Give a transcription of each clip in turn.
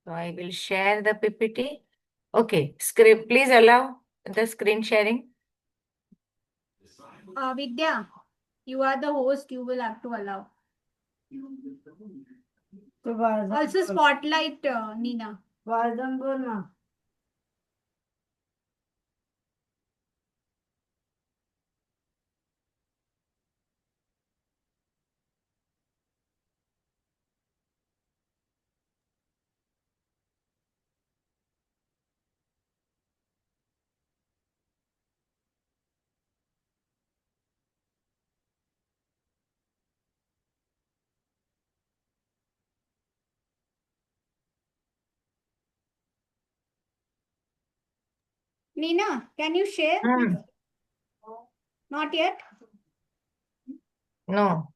So I will share the PPT. Okay, script, please allow the screen sharing. Vidya, you are the host. You will have to allow. Also spotlight, Nina. Nina, can you share? Not yet. No.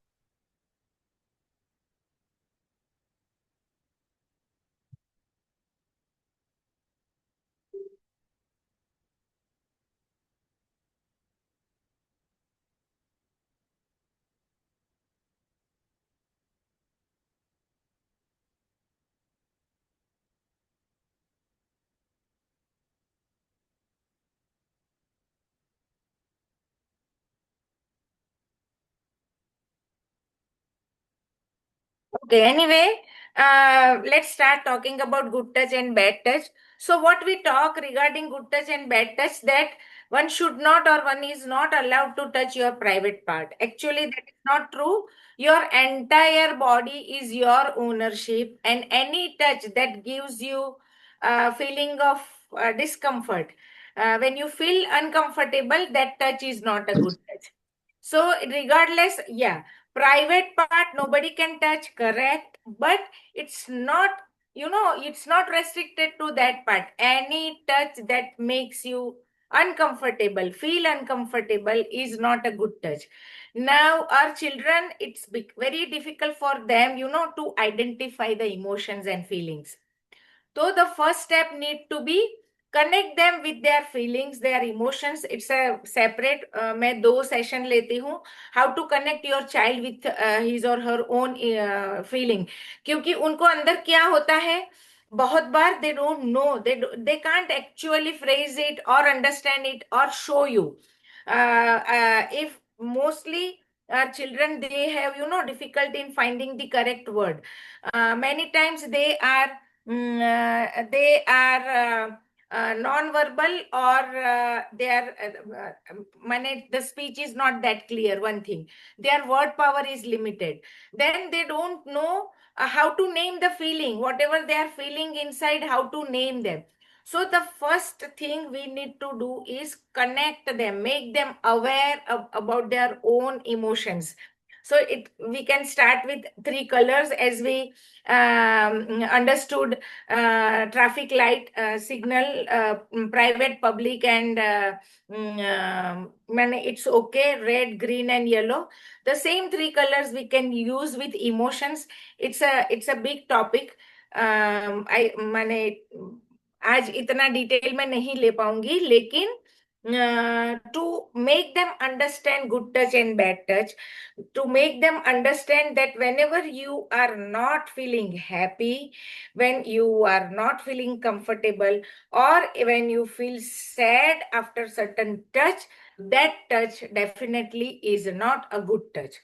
Okay, anyway, let's start talking about good touch and bad touch. So, what we talk regarding good touch and bad touch, that one should not or one is not allowed to touch your private part. Actually, that is not true. Your entire body is your ownership, and any touch that gives you a feeling of discomfort, when you feel uncomfortable, that touch is not a good touch. So, regardless, yeah, private part nobody can touch, correct, but it's not, it's not restricted to that part. Any touch that makes you uncomfortable, feel uncomfortable, is not a good touch. Now our children, it's very difficult for them, to identify the emotions and feelings. So the first step need to be connect them with their feelings, their emotions. It's a separate, मैं दो session लेती हूँ, how to connect your child with his or her own feeling. क्योंकि उनको अंदर क्या होता है, बहुत बार they don't know, they can't actually phrase it or understand it or show you. If mostly children, they have, difficulty in finding the correct word. Many times they are non-verbal, or they are the speech is not that clear. One thing, their word power is limited. Then they don't know how to name the feeling, whatever they are feeling inside, how to name them. So the first thing we need to do is connect them, make them aware about their own emotions. So we can start with three colors, as we understood: traffic light, signal, private, public, and it's okay, red, green, and yellow. The same three colors we can use with emotions. It's a big topic. I मैंने आज इतना detail में नहीं ले पाऊंगी, लेकिन to make them understand good touch and bad touch, to make them understand that whenever you are not feeling happy, when you are not feeling comfortable, or when you feel sad after certain touch, that touch definitely is not a good touch.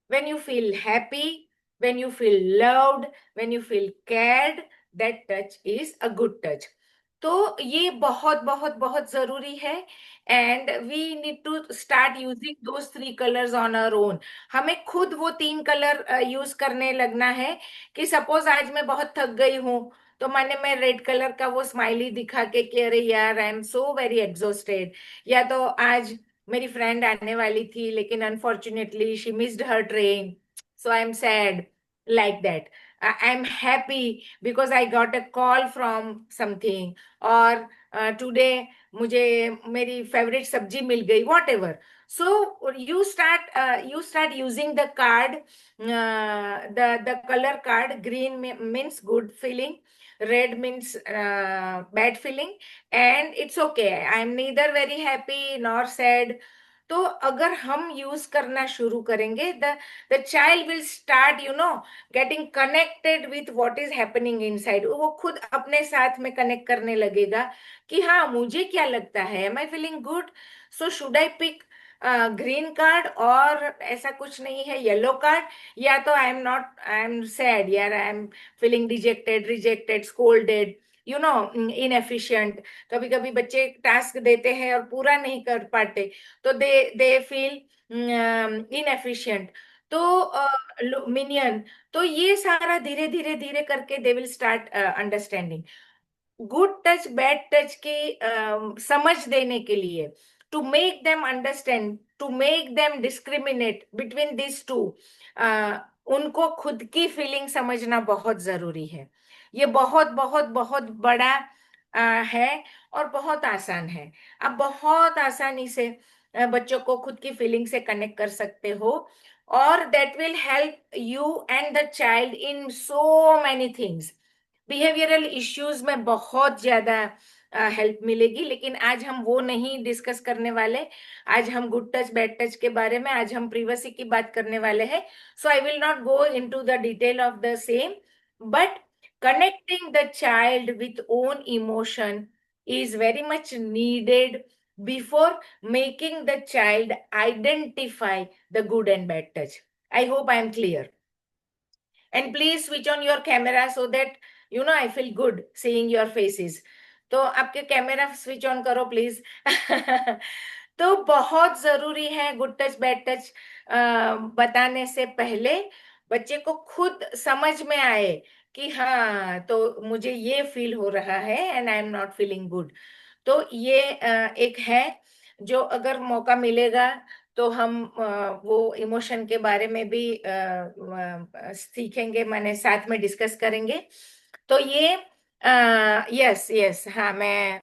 When you feel happy, when you feel loved, when you feel cared, that touch is a good touch. तो ये बहुत बहुत बहुत जरूरी है, and we need to start using those three colours on our own. हमें खुद वो तीन कलर यूज करने लगना है. कि सपोज आज मैं बहुत थक गई हूँ, तो मैं रेड कलर का वो स्माइली दिखा के कि अरे यार, I am so very exhausted. या तो आज मेरी फ्रेंड आने वाली थी, लेकिन unfortunately she missed her train, so I am sad, like that. I am happy because I got a call from something, और टुडे मुझे मेरी फेवरेट सब्जी मिल गई, what ever. So you start using the card, the color card. Green means good feeling, red means bad feeling, and it's okay. I'm neither very happy nor sad. तो अगर हम use करना शुरू करेंगे, the child will start getting connected with what is happening inside. वो खुद अपने साथ में कनेक्ट करने लगेगा कि हाँ, मुझे क्या लगता है, am I feeling good, so should I pick green card, और ऐसा कुछ नहीं है येलो कार्ड, या तो आई एम सैड यार, I am feeling dejected, rejected, scolded, inefficient. कभी कभी बच्चे टास्क देते हैं और पूरा नहीं कर पाते, तो दे फील इनएफिशिएंट. तो मिनियन. तो ये सारा धीरे धीरे धीरे करके they will start understanding. Good touch bad touch की समझ देने के लिए, to make them understand, to make them discriminate between this two, उनको खुद की फीलिंग समझना बहुत जरूरी है. ये बहुत बहुत बहुत बड़ा है और बहुत आसान है. आप बहुत आसानी से बच्चों को खुद की फीलिंग से कनेक्ट कर सकते हो, और that will help you and the child in so many things. Behavioural issues में बहुत ज्यादा हेल्प मिलेगी, लेकिन आज हम वो नहीं डिस्कस करने वाले. आज हम गुड टच बैड टच के बारे में, आज हम प्रिवेसी की बात करने वाले हैं. So I will not go into the detail of the same, but connecting the child with own emotion is very much needed before making the child identify the good and bad touch. I hope I am clear. And please switch on your camera so that I feel good seeing your faces. तो आपके camera switch on करो please. तो बहुत जरूरी है good touch bad touch बताने से पहले बच्चे को खुद समझ में आए कि हाँ, तो मुझे ये फील हो रहा है and I am not feeling good. तो ये एक है जो अगर मौका मिलेगा तो हम वो इमोशन के बारे में भी सीखेंगे, माने साथ में डिस्कस करेंगे. तो ये यस यस, हाँ मैं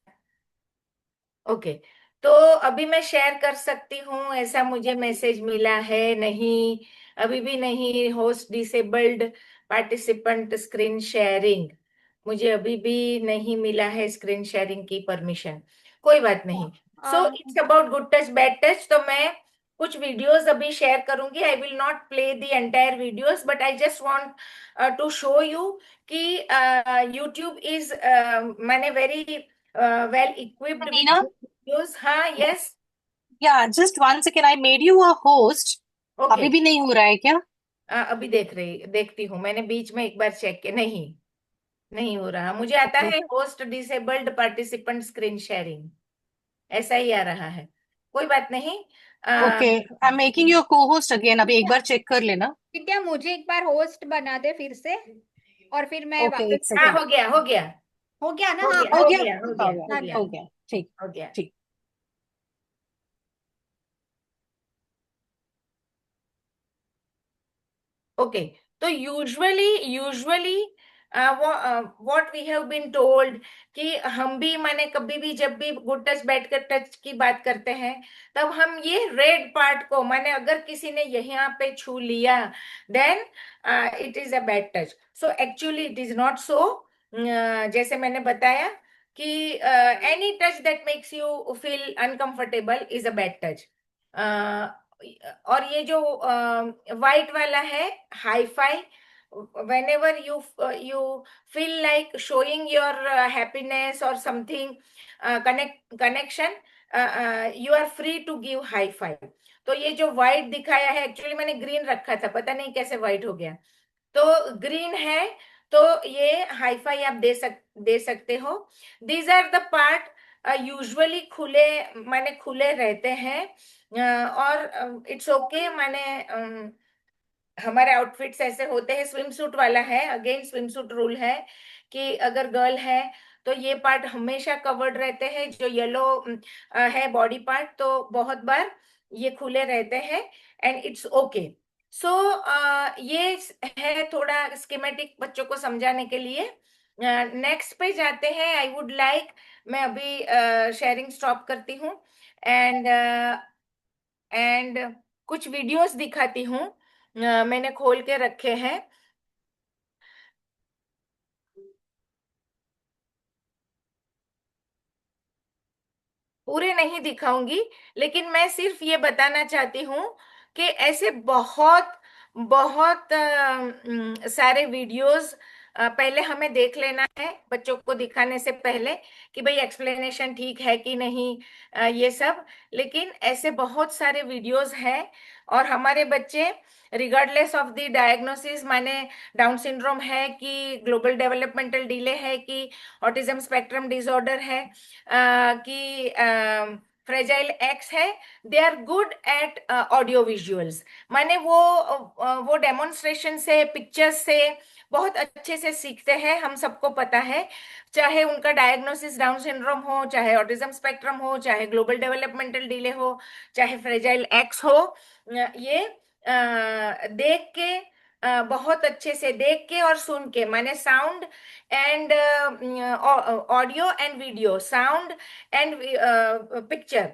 ओके. तो अभी मैं शेयर कर सकती हूँ, ऐसा मुझे मैसेज मिला है? नहीं, अभी भी नहीं. Host disabled participant screen sharing, मुझे अभी भी नहीं मिला है स्क्रीन शेयरिंग की परमिशन. कोई बात नहीं. So it's about good touch bad touch. तो मैं कुछ वीडियोस अभी शेयर करूंगी. I will not play the entire videos, but I just want to show you कि यूट्यूब इज मैंने very well equipped with Nina, good videos. हाँ, yes. yeah, just 1 second. I made you a host. अभी Okay. भी नहीं हो रहा है क्या? अभी देखती हूँ. मैंने बीच में एक बार चेक किया, नहीं, नहीं हो रहा. मुझे आता Okay. है host disabled participant screen sharing, ऐसा ही आ रहा है. कोई बात नहीं. अ, Okay. I'm making you a co-host again. अभी एक बार चेक कर लेना. विद्या, मुझे एक बार होस्ट बना दे फिर से, और फिर मैं Okay, एक वापस। हाँ, सेकेंड. हो गया, हो गया, हो गया ना? हो हाँ, गया, हो हो बस गया, गया, हो हो गया, गया, हो डन गया, हो डन। गया. ठीक, हो गया. ठीक. ओके. तो usually what we have been told कि हम भी, माने कभी भी जब भी गुड टच बैड टच की बात करते हैं, तब हम ये रेड पार्ट को, माने अगर किसी ने यहाँ पे छू लिया, then it is a bad touch. So actually it is not so. जैसे मैंने बताया कि any touch that makes you feel uncomfortable is a bad touch. और ये जो वाइट वाला है, high five, whenever you feel like showing your happiness or something, connection, you are free to give high five. तो ये जो white दिखाया है, एक्चुअली मैंने ग्रीन रखा था, पता नहीं कैसे व्हाइट हो गया. तो ग्रीन है, तो ये हाई फाई आप दे सकते हो. These are the part usually खुले, माने खुले रहते हैं. और इट्स ओके, माने हमारे आउटफिट्स ऐसे होते हैं. स्विम सूट वाला है, अगेन स्विम सूट रूल है कि अगर गर्ल है तो ये पार्ट हमेशा कवर्ड रहते हैं. जो येलो है बॉडी पार्ट, तो बहुत बार ये खुले रहते हैं, एंड इट्स ओके. सो ये है थोड़ा स्कीमेटिक बच्चों को समझाने के लिए। नेक्स्ट पे जाते हैं। आई वुड लाइक, मैं अभी शेयरिंग स्टॉप करती हूँ एंड एंड कुछ वीडियोस दिखाती हूँ। मैंने खोल के रखे हैं। पूरे नहीं दिखाऊंगी, लेकिन मैं सिर्फ ये बताना चाहती हूँ कि ऐसे बहुत बहुत सारे वीडियोस पहले हमें देख लेना है बच्चों को दिखाने से पहले, कि भाई एक्सप्लेनेशन ठीक है कि नहीं, ये सब। लेकिन ऐसे बहुत सारे वीडियोस हैं, और हमारे बच्चे रिगार्डलेस ऑफ द डायग्नोसिस, माने डाउन सिंड्रोम है कि ग्लोबल डेवलपमेंटल डिले है कि ऑटिज्म स्पेक्ट्रम डिसऑर्डर है, कि फ्रेजाइल एक्स है, they are good at audio visuals. माने वो डेमोन्स्ट्रेशन से, पिक्चर्स से बहुत अच्छे से सीखते हैं, हम सबको पता है। चाहे उनका डायग्नोसिस डाउन सिंड्रोम हो, चाहे ऑटिज्म स्पेक्ट्रम हो, चाहे ग्लोबल डेवलपमेंटल डिले हो, चाहे फ्रेजाइल एक्स हो, ये देख के, बहुत अच्छे से देख के और सुन के, माने sound and audio and video, sound and picture,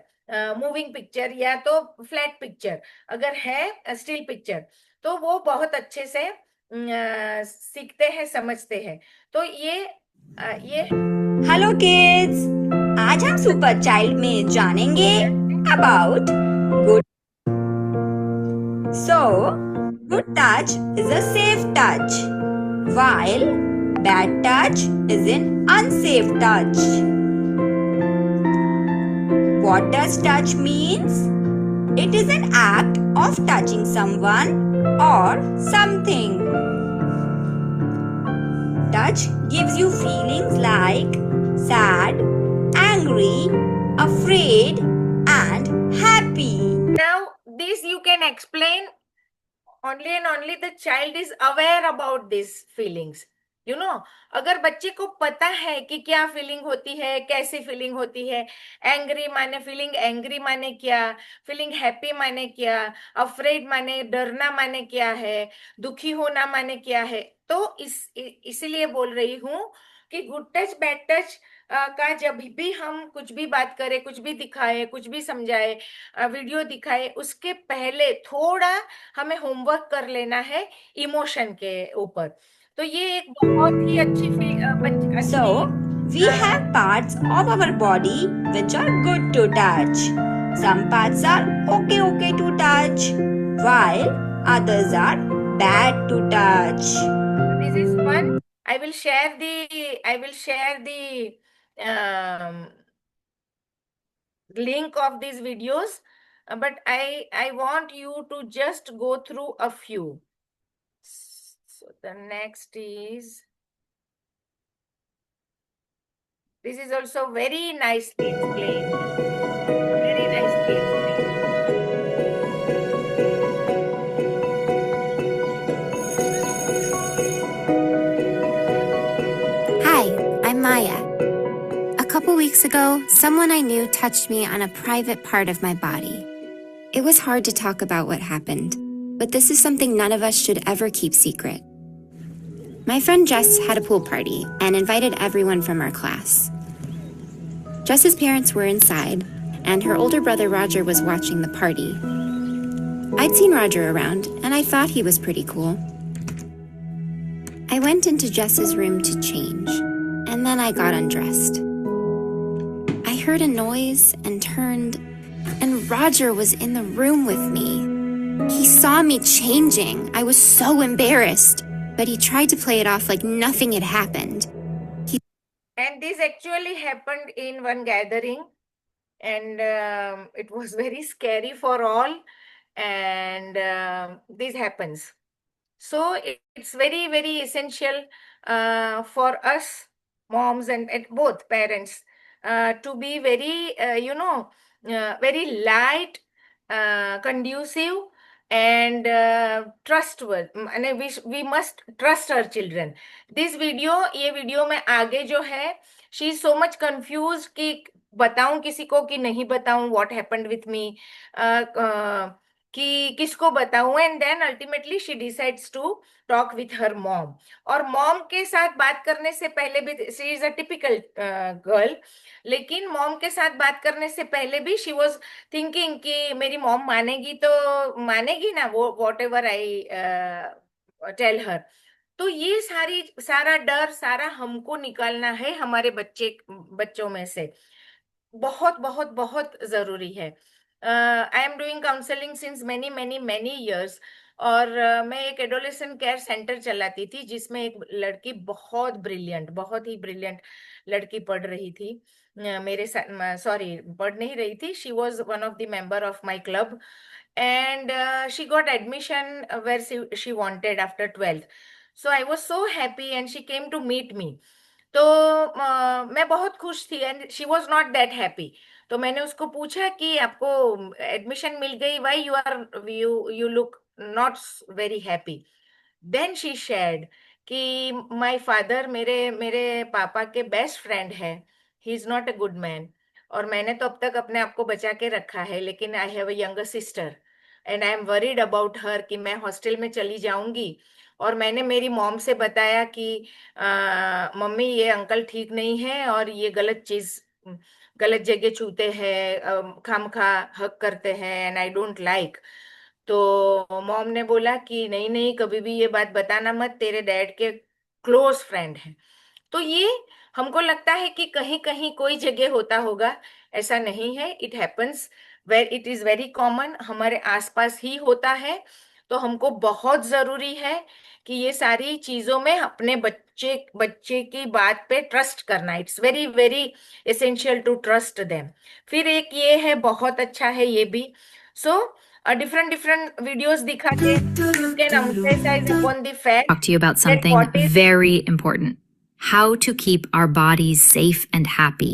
moving picture या तो फ्लैट पिक्चर, अगर है स्टिल पिक्चर, तो वो बहुत अच्छे से सीखते हैं, समझते हैं। तो ये हेलो किड्स, आज हम सुपर चाइल्ड में जानेंगे about good. So good touch is a safe touch, while bad touch is an unsafe touch. What does touch means? It is an act of touching someone or something. Touch gives you feelings like sad, angry, afraid, and happy. now this you can explain only and only the child is aware about these feelings. अगर बच्चे को पता है कि क्या feeling होती है, कैसी फीलिंग होती है, एंग्री माने फीलिंग एंग्री माने क्या, फीलिंग हैप्पी माने क्या, अफ्रेड माने डरना माने क्या है, दुखी होना माने क्या है, तो इसीलिए बोल रही हूँ कि गुड टच बैड टच का जब भी हम कुछ भी बात करें, कुछ भी दिखाए, कुछ भी समझाए, वीडियो दिखाए, उसके पहले थोड़ा हमें होमवर्क कर लेना है इमोशन के ऊपर। तो ये एक बहुत ही So, we have parts of our body which are good to touch. Some parts are okay to touch, while others are bad to touch. this is fun. I will share the link of these videos, but I want you to just go through a few. So the next is, this is also very nicely explained. Very nicely explained. Hi, I'm Maya. A couple weeks ago, someone I knew touched me on a private part of my body. It was hard to talk about what happened, but this is something none of us should ever keep secret. My friend Jess had a pool party and invited everyone from our class. Jess's parents were inside, and her older brother Roger was watching the party. I'd seen Roger around, and I thought he was pretty cool. I went into Jess's room to change, and then I got undressed. I heard a noise and turned, and Roger was in the room with me. He saw me changing. I was so embarrassed, but he tried to play it off like nothing had happened. And this actually happened in one gathering, and it was very scary for all, and this happens. So it's very, very essential for us moms and both parents to be very, very light, conducive, and trustworthy. And we must trust our children. This video, ये video में आगे जो है, she is so much confused कि बताऊं किसी को कि नहीं बताऊं, what happened with me. कि किसको बताऊं, and then ultimately she decides to talk with her mom. और मॉम के साथ बात करने से पहले भी, she is a typical girl, लेकिन मॉम के साथ बात करने से पहले भी शी वाज थिंकिंग कि मेरी मॉम मानेगी तो मानेगी ना वो whatever I tell her. तो ये सारा डर सारा हमको निकालना है हमारे बच्चों में से। बहुत बहुत बहुत जरूरी है। I am doing counselling since many many many years. और मैं एक एडोलेसेंट केयर सेंटर चलाती थी जिसमें एक लड़की बहुत ब्रिलियंट, बहुत ही ब्रिलियंट लड़की पढ़ रही थी मेरे साथ। सॉरी, पढ़ नहीं रही थी, she was one of the member of my club, and she got admission where she wanted after 12th. So I was so happy and she came to meet me. तो मैं बहुत खुश थी and she was not that happy. तो मैंने उसको पूछा कि आपको एडमिशन मिल गई, why you look not very happy. Then she shared कि माय फादर मेरे मेरे पापा के बेस्ट फ्रेंड है, he is not a good man, और मैंने तो अब तक अपने आप को बचा के रखा है, लेकिन I have a younger sister and I am worried about her कि मैं हॉस्टल में चली जाऊंगी। और मैंने मेरी मॉम से बताया कि मम्मी ये अंकल ठीक नहीं है और ये गलत जगह छूते हैं, खामखा हक करते हैं एंड आई डोंट लाइक। तो मॉम ने बोला कि नहीं नहीं, कभी भी ये बात बताना मत, तेरे डैड के क्लोज फ्रेंड हैं। तो ये हमको लगता है कि कहीं कहीं कोई जगह होता होगा, ऐसा नहीं है, it happens where it is very common, हमारे आसपास ही होता है। तो हमको बहुत जरूरी है कि ये सारी चीजों में अपने बच्चे बच्चे की बात पे ट्रस्ट करना, it's very very essential to trust them. फिर एक ये है, बहुत अच्छा है ये भी। सो डिफरेंट डिफरेंट वीडियोस दिखा के you can emphasize upon the fact talk to you about that something what is very important: how to keep our bodies safe and happy.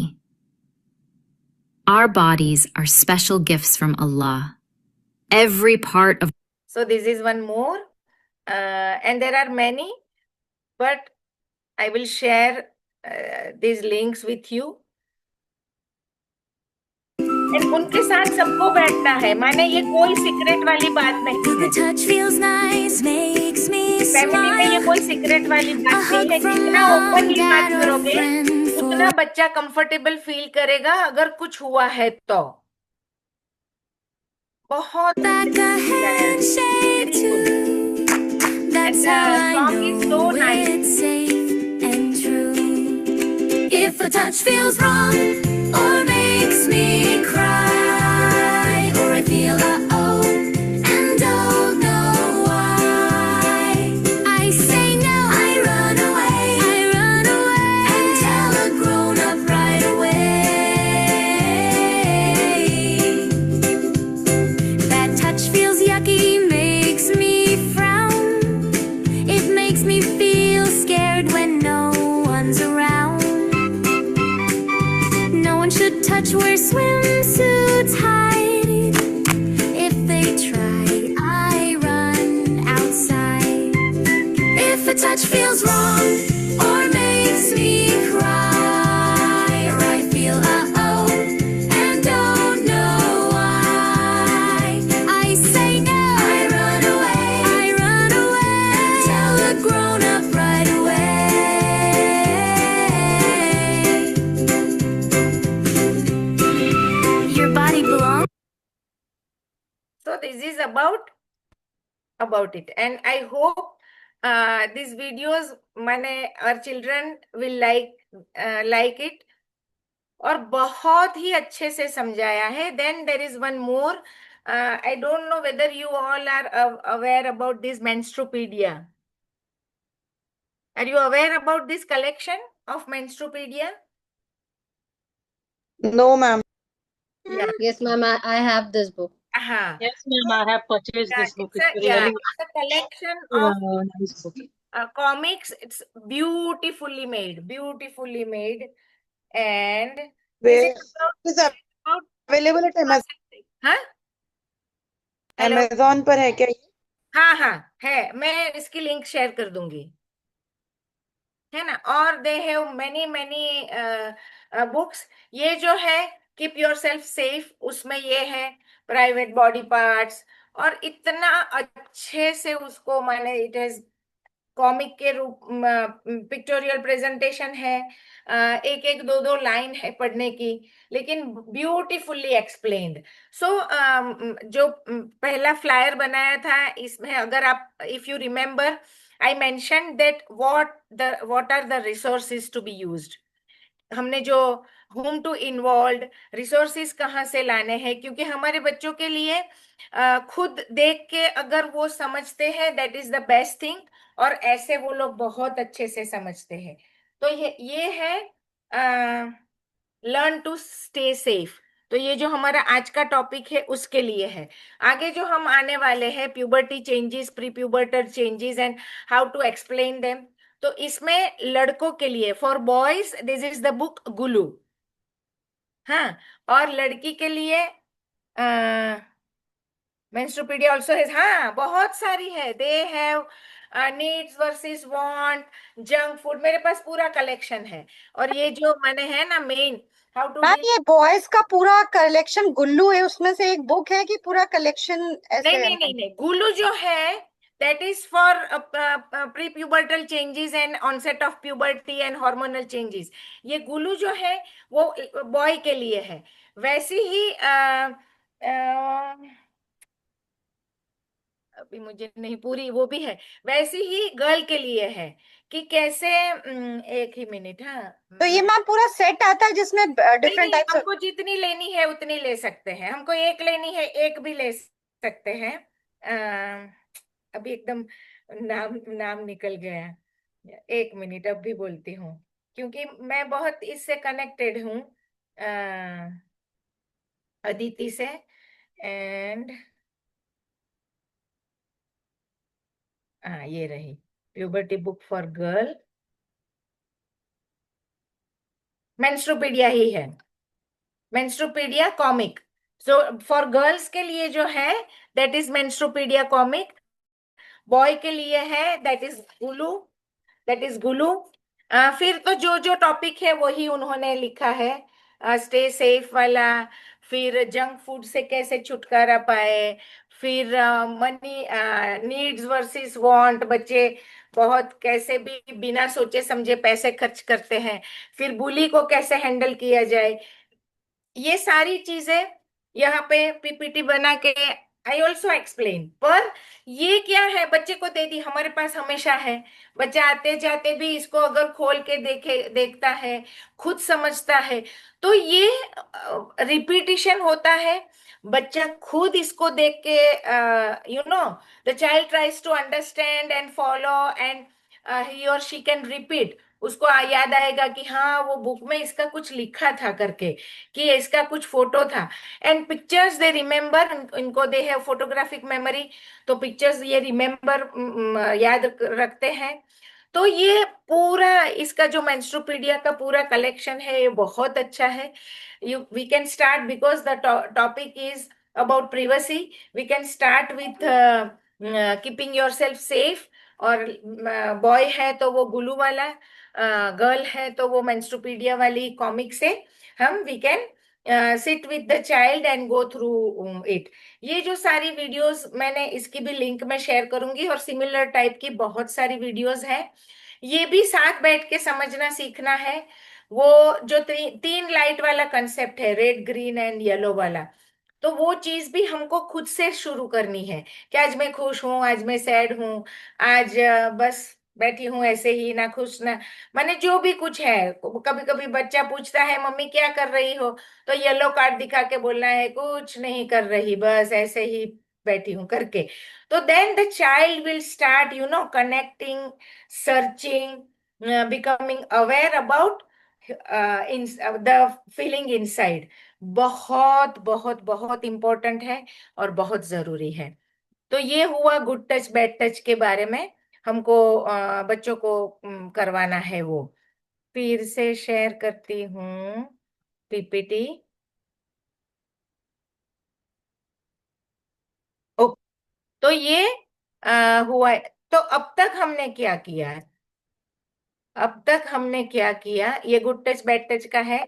Our bodies are special gifts from Allah. Every part of so this is one more, and there are many, but I will share these links with you. And उनके साथ सबको बैठना है, माने ये कोई secret वाली बात नहीं है, फैमिली में ये कोई सीक्रेट वाली बात नहीं है। जितना ओपनली बात करोगे उतना बच्चा कंफर्टेबल फील करेगा अगर कुछ हुआ है तो। बहुत song is so nice. If a touch feels wrong or makes me cry, or I feel uh-oh and don't know why, I say no, I run away, and tell a grown-up right away. That touch feels yucky, makes me frown, it makes me feel scared when no one's around. No one should touch where swimsuits hide. If they try, I run outside. If a touch feels wrong or makes me cry, or I feel uh-oh and don't know why, I say no, I run away, and tell a grown-up right away. Your body belongs. So this is about it, and I hope these videos माने our children will like it, और बहुत ही अच्छे से समझाया है। Then there is one more, I don't know whether you all are aware about this Menstrupedia. Are you aware about this collection of Menstrupedia? No, ma'am. Yeah. Yes, ma'am. I have this book. हाँ. Yes, ma'am, I have purchased Yeah, this book. it's It's really a collection of nice book. comics. It's beautifully made, and Where this is about, is available at Amazon? हाँ hello, Amazon पर है क्या ये? हाँ हाँ है, मैं इसकी लिंक शेयर कर दूंगी, है ना। और they have many many books. ये जो है कीप योर सेल्फ सेफ, उसमें ये है प्राइवेट बॉडी पार्ट्स, और इतना अच्छे से उसको मैंने इट हैज कॉमिक के रूप पिक्टोरियल प्रेजेंटेशन है, एक एक दो दो लाइन है पढ़ने की, लेकिन ब्यूटीफुल्ली एक्सप्लेन्ड। सो जो पहला फ्लायर बनाया था इसमें, अगर आप if you remember, I mention that what are the resources to be used. हमने जो होम टू इन्वॉल्व रिसोर्सेज कहाँ से लाने हैं, क्योंकि हमारे बच्चों के लिए खुद देख के अगर वो समझते हैं that is the best thing, और ऐसे वो लोग बहुत अच्छे से समझते हैं। तो ये है लर्न टू स्टे सेफ। तो ये जो हमारा आज का टॉपिक है उसके लिए है। आगे जो हम आने वाले हैं, puberty changes, pre pubertal changes and how to explain them. तो इसमें लड़कों के लिए, for boys this is the book गुलू, हाँ, और लड़की के लिए मेंस्ट्रुपीडिया ऑल्सो है, हाँ, बहुत सारी है। They have needs versus want, junk food, मेरे पास पूरा कलेक्शन है। और ये जो मैंने है ना main how to ma'am deal, ये बॉयज का पूरा कलेक्शन गुल्लू है, उसमें से एक बुक है कि पूरा कलेक्शन नहीं ऐसे है नहीं नहीं मैम? नहीं, गुलू जो है that is for pre pubertal changes and onset of puberty and hormonal changes. ये गुलू जो है वो बॉय के लिए है। वैसे ही अभी मुझे नहीं पूरी वो भी है, वैसे ही गर्ल के लिए है कि कैसे एक ही मिनट, हाँ। तो ये मैम पूरा सेट आता है जिसमें नहीं डिफरेंट नहीं, टाइप्स ऑफ। हमको जितनी लेनी है उतनी ले सकते हैं, हमको एक लेनी है एक भी ले सकते हैं। अभी एकदम नाम नाम निकल गया, एक मिनट अब भी बोलती हूँ, क्योंकि मैं बहुत इससे कनेक्टेड हूँ अदिति से। एंड हाँ, ये रही प्यूबर्टी बुक फॉर गर्ल, मेंस्ट्रुपीडिया ही है, मेंस्ट्रुपीडिया कॉमिक। सो फॉर गर्ल्स के लिए जो है दैट इज मेंस्ट्रुपीडिया कॉमिक, बॉय के लिए है that is Gulu, that is गुलू। फिर तो जो जो टॉपिक है वही उन्होंने लिखा है, स्टे सेफ वाला, फिर जंक फूड से कैसे छुटकारा पाए, फिर मनी नीड्स वर्सेस वांट, बच्चे बहुत कैसे भी बिना सोचे समझे पैसे खर्च करते हैं, फिर बुली को कैसे हैंडल किया जाए, ये सारी चीजें यहाँ पे पीपीटी बना के आई ऑल्सो एक्सप्लेन। पर ये क्या है, बच्चे को दे दी, हमारे पास हमेशा है, बच्चा आते जाते भी इसको अगर खोल के देखता है, खुद समझता है, तो ये रिपीटिशन होता है। बच्चा खुद इसको देख के you know the child tries to understand and follow and he और शी कैन रिपीट, उसको याद आएगा कि हाँ वो बुक में इसका कुछ लिखा था करके, कि इसका कुछ फोटो था। एंड पिक्चर्स दे रिमेम्बर, इनको दे है फोटोग्राफिक मेमोरी, तो पिक्चर्स ये रिमेम्बर याद रखते हैं। तो ये पूरा इसका जो मेंस्ट्रुपीडिया का पूरा कलेक्शन है ये बहुत अच्छा है। You we can start because the topic is about privacy, we can start with keeping your self safe. और बॉय है तो वो गुलू वाला, गर्ल है तो वो मेंस्ट्रुपीडिया वाली कॉमिक से हम we can sit with the child and go through it. ये जो सारी वीडियोस मैंने इसकी भी लिंक में शेयर करूंगी, और सिमिलर टाइप की बहुत सारी वीडियोस हैं, ये भी साथ बैठ के समझना सीखना है। वो जो तीन लाइट वाला कंसेप्ट है, रेड ग्रीन एंड येलो वाला, तो वो चीज भी हमको खुद से शुरू करनी है कि आज मैं खुश हूं, आज मैं सैड हूं, आज बस बैठी हूं ऐसे ही, ना खुश ना, माने जो भी कुछ है। कभी कभी बच्चा पूछता है मम्मी क्या कर रही हो, तो येलो कार्ड दिखा के बोलना है कुछ नहीं कर रही, बस ऐसे ही बैठी हूं करके। तो then the child will start connecting, searching, becoming aware about in the feeling inside. बहुत बहुत बहुत इंपॉर्टेंट है और बहुत जरूरी है। तो ये हुआ गुड टच बैड टच के बारे में, हमको बच्चों को करवाना है वो। फिर से शेयर करती हूँ पीपीटी। ओ, तो ये हुआ है। तो अब तक हमने क्या किया है, अब तक हमने क्या किया, ये गुड टच बैड टच का है,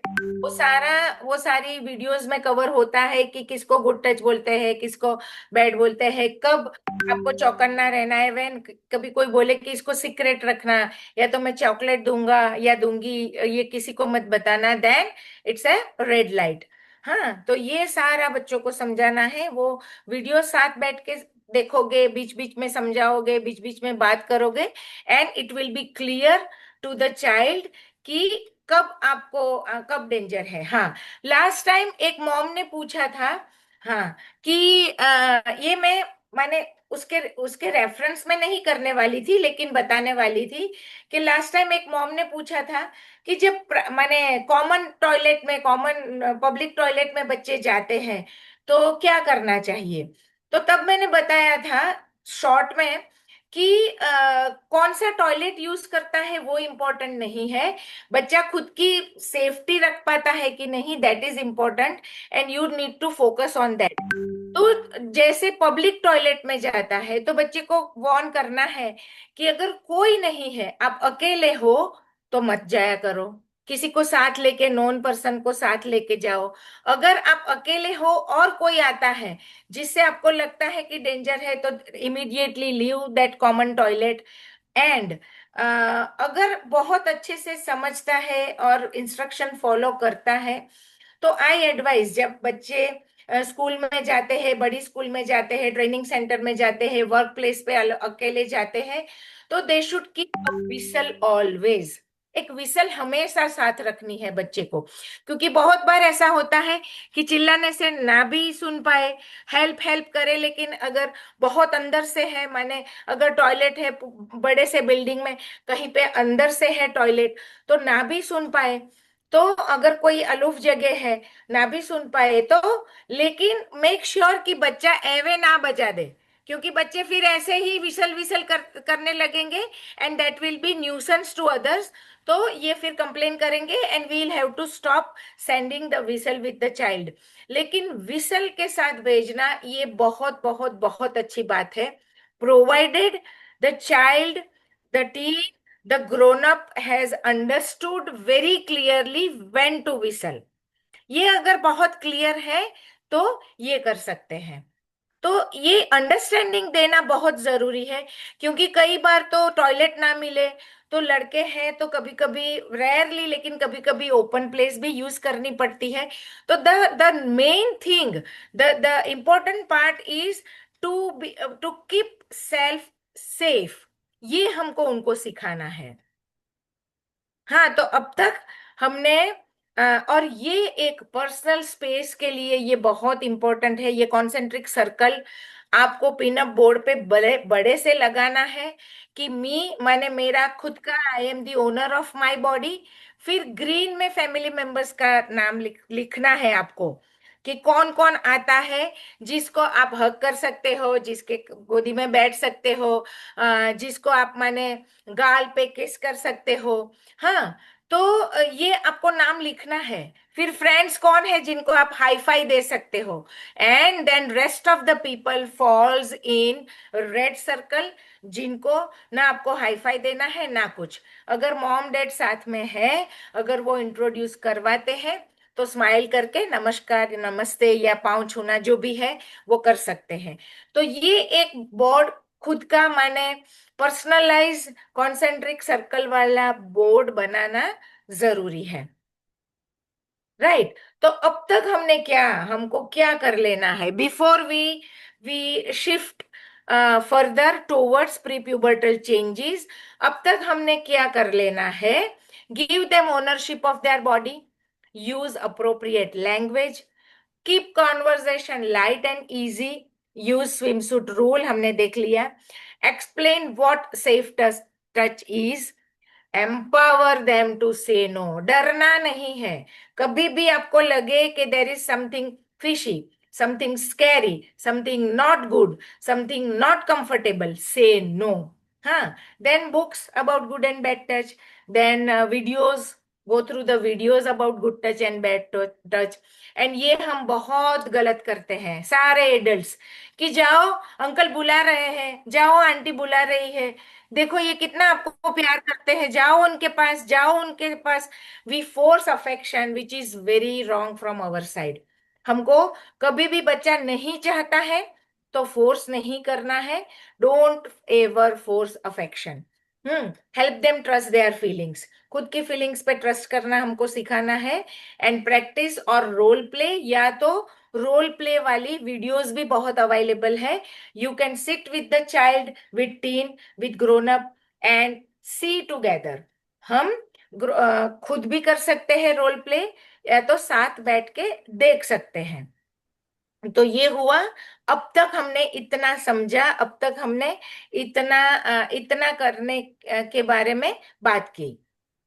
वो सारी वीडियोस में कवर होता है कि किसको गुड टच बोलते हैं, किसको बैड बोलते हैं, कब आपको चौकन्ना रहना है, व्हेन कभी कोई बोले कि इसको सीक्रेट रखना, या तो मैं चॉकलेट दूंगा या दूंगी, ये किसी को मत बताना, then it's a red light. हाँ, तो ये सारा बच्चों को समझाना है। वो वीडियो साथ बैठ के देखोगे, बीच बीच में समझाओगे, बीच बीच में बात करोगे, and it will be clear to the child कि कब आपको कब डेंजर है। हाँ, लास्ट टाइम एक मॉम ने पूछा था, हाँ, कि ये मैंने उसके उसके रेफरेंस में नहीं करने वाली थी, लेकिन बताने वाली थी कि लास्ट टाइम एक मॉम ने पूछा था कि जब माने कॉमन टॉयलेट में, कॉमन पब्लिक टॉयलेट में बच्चे जाते हैं तो क्या करना चाहिए। तो तब मैंने बताया था शॉर्ट में कि कौन सा टॉयलेट यूज करता है वो इम्पोर्टेंट नहीं है, बच्चा खुद की सेफ्टी रख पाता है कि नहीं, that is important, and you need to focus on that. तो जैसे पब्लिक टॉयलेट में जाता है तो बच्चे को वार्न करना है कि अगर कोई नहीं है, आप अकेले हो, तो मत जाया करो, किसी को साथ लेके, नॉन पर्सन को साथ लेके जाओ। अगर आप अकेले हो और कोई आता है जिससे आपको लगता है कि डेंजर है, तो immediately leave that common toilet. And अगर बहुत अच्छे से समझता है और इंस्ट्रक्शन फॉलो करता है, तो आई एडवाइज, जब बच्चे स्कूल में जाते हैं, बड़ी स्कूल में जाते हैं, ट्रेनिंग सेंटर में जाते हैं, वर्क प्लेस पे अकेले जाते हैं, तो they should keep a whistle always. एक विसल हमेशा साथ रखनी है बच्चे को, क्योंकि बहुत बार ऐसा होता है कि चिल्लाने से ना भी सुन पाए, हेल्प हेल्प करे, लेकिन अगर बहुत अंदर से है, माने अगर टॉयलेट है बड़े से बिल्डिंग में, कहीं पे अंदर से है टॉयलेट, तो ना भी सुन पाए, तो अगर कोई अलूफ जगह है, ना भी सुन पाए तो, लेकिन मेक श्योर कि बच्चा एवे ना बजा दे, क्योंकि बच्चे फिर ऐसे ही विसल विसल करने लगेंगे, and that will be nuisance to others. तो ये फिर कंप्लेन करेंगे, and we will have to stop sending the whistle with the child. लेकिन विसल के साथ भेजना ये बहुत बहुत बहुत अच्छी बात है, provided the child, the teen, the grown up has understood very clearly when to whistle। ये अगर बहुत क्लियर है तो ये कर सकते हैं। तो ये अंडरस्टैंडिंग देना बहुत जरूरी है, क्योंकि कई बार तो टॉयलेट ना मिले तो लड़के हैं तो कभी कभी, रेयरली लेकिन कभी कभी ओपन प्लेस भी यूज करनी पड़ती है। तो the main thing, the important part is to be, to keep self safe, ये हमको उनको सिखाना है। हाँ, तो अब तक हमने और ये एक पर्सनल स्पेस के लिए ये बहुत इंपॉर्टेंट है, ये कॉन्सेंट्रिक सर्कल आपको पिन अप बोर्ड पे बड़े बड़े से लगाना है कि माने मेरा खुद का, I am the owner of my body. फिर ग्रीन में फैमिली मेंबर्स का नाम लिखना है आपको, कि कौन कौन आता है जिसको आप हग कर सकते हो, जिसके गोदी में बैठ सकते हो, जिसको आप माने गाल पे किस कर सकते हो। हाँ, तो ये आपको नाम लिखना है। फिर फ्रेंड्स कौन है जिनको आप हाई फाई दे सकते हो, and then rest of the people falls in red circle, जिनको ना आपको हाई फाई देना है ना कुछ। अगर मॉम डैड साथ में है, अगर वो इंट्रोड्यूस करवाते हैं, तो स्माइल करके नमस्कार, नमस्ते या पाँव छूना जो भी है वो कर सकते हैं। तो ये एक बोर्ड खुद का, माने पर्सनलाइज कॉन्सेंट्रिक सर्कल वाला बोर्ड बनाना जरूरी है, राइट। तो अब तक हमको क्या कर लेना है before we shift further towards prepubertal changes. अब तक हमने क्या कर लेना है, give them ownership of their body, use appropriate language, keep conversation light and easy, use swimsuit rule हमने देख लिया, explain what safe touch is, empower them to say no, डरना नहीं है। कभी भी आपको लगे कि there is something fishy, something scary, something not good, something not comfortable, say no. हाँ, then books about good and bad touch, then videos go through the videos about good touch and bad touch. And ये हम बहुत गलत करते हैं सारे adults, कि जाओ अंकल बुला रहे हैं, जाओ आंटी बुला रही है, देखो ये कितना आपको प्यार करते हैं, जाओ उनके पास, जाओ उनके पास. We force affection which is very wrong from our side. हमको कभी भी बच्चा नहीं चाहता है तो फोर्स नहीं करना है. Don't ever force affection. Help them trust their feelings. खुद की फीलिंग्स पे ट्रस्ट करना हमको सिखाना है. एंड प्रैक्टिस और रोल प्ले, या तो रोल प्ले वाली वीडियोस भी बहुत अवेलेबल है. You can sit with the child, with teen, with grown up and see together. हम खुद भी कर सकते हैं रोल प्ले, या तो साथ बैठ के देख सकते हैं. तो ये हुआ. अब तक हमने इतना समझा, अब तक हमने इतना करने के बारे में बात की.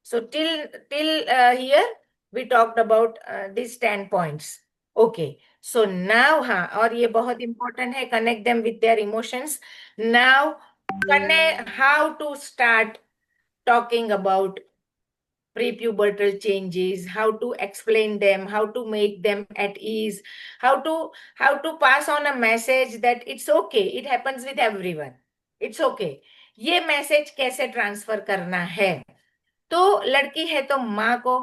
So till here we talked about this 10 points. Okay, so now, हाँ, और ये बहुत इंपॉर्टेंट है, connect them with their emotions. Now how to start talking about prepubertal changes, how to explain them, how to make them at ease, how to pass on a message that it's okay, it happens with everyone, it's okay. ये message कैसे transfer करना है? तो लड़की है तो माँ को,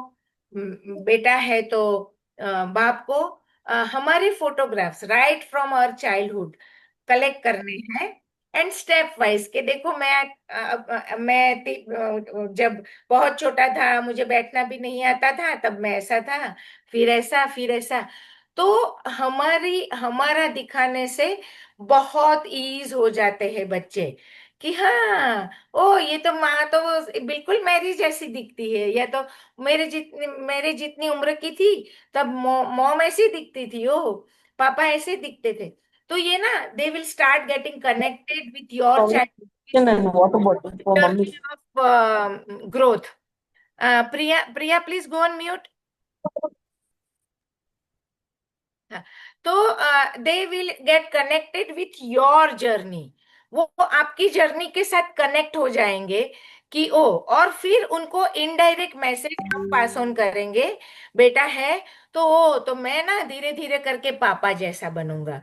बेटा है तो बाप को, हमारे photographs right from our childhood collect करने हैं. एंड स्टेप वाइज के देखो, मैं जब बहुत छोटा था, मुझे बैठना भी नहीं आता था, तब मैं ऐसा था, फिर ऐसा, फिर ऐसा. तो हमारा दिखाने से बहुत ईज हो जाते हैं बच्चे, कि हाँ, ओ ये तो माँ तो बिल्कुल मेरी जैसी दिखती है, या तो मेरे जितनी उम्र की थी तब मॉम ऐसी दिखती थी, ओ पापा ऐसे दिखते थे. तो ये ना, they will start getting connected with your And water bottle for mummy. Child of growth. Priya please go on mute. तो they will get connected with your journey. वो आपकी जर्नी के साथ कनेक्ट हो जाएंगे कि ओ, और फिर उनको इनडायरेक्ट मैसेज हम पास ऑन करेंगे. बेटा है तो ओ, तो मैं ना धीरे धीरे करके पापा जैसा बनूंगा.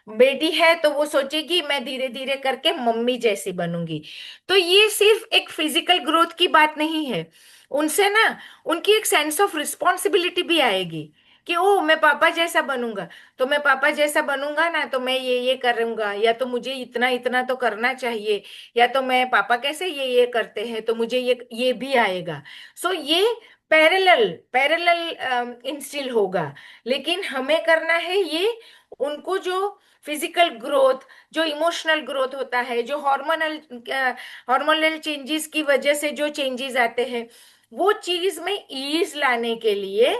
बेटी है तो वो सोचेगी मैं धीरे धीरे करके मम्मी जैसी बनूंगी. तो ये सिर्फ एक फिजिकल ग्रोथ की बात नहीं है. उनसे ना उनकी एक सेंस ऑफ रिस्पॉन्सिबिलिटी भी आएगी कि ओ मैं पापा जैसा बनूंगा, तो मैं पापा जैसा बनूंगा ना, तो मैं ये करूंगा, या तो मुझे इतना इतना तो करना चाहिए, या तो मैं पापा कैसे ये करते हैं तो मुझे ये भी आएगा. सो ये पैरेलल पैरेलल इंस्टिल होगा. लेकिन हमें करना है ये, उनको जो फिजिकल ग्रोथ, जो इमोशनल ग्रोथ होता है, जो हार्मोनल चेंजेस की वजह से जो चेंजेस आते हैं, वो चीज में ईज लाने के लिए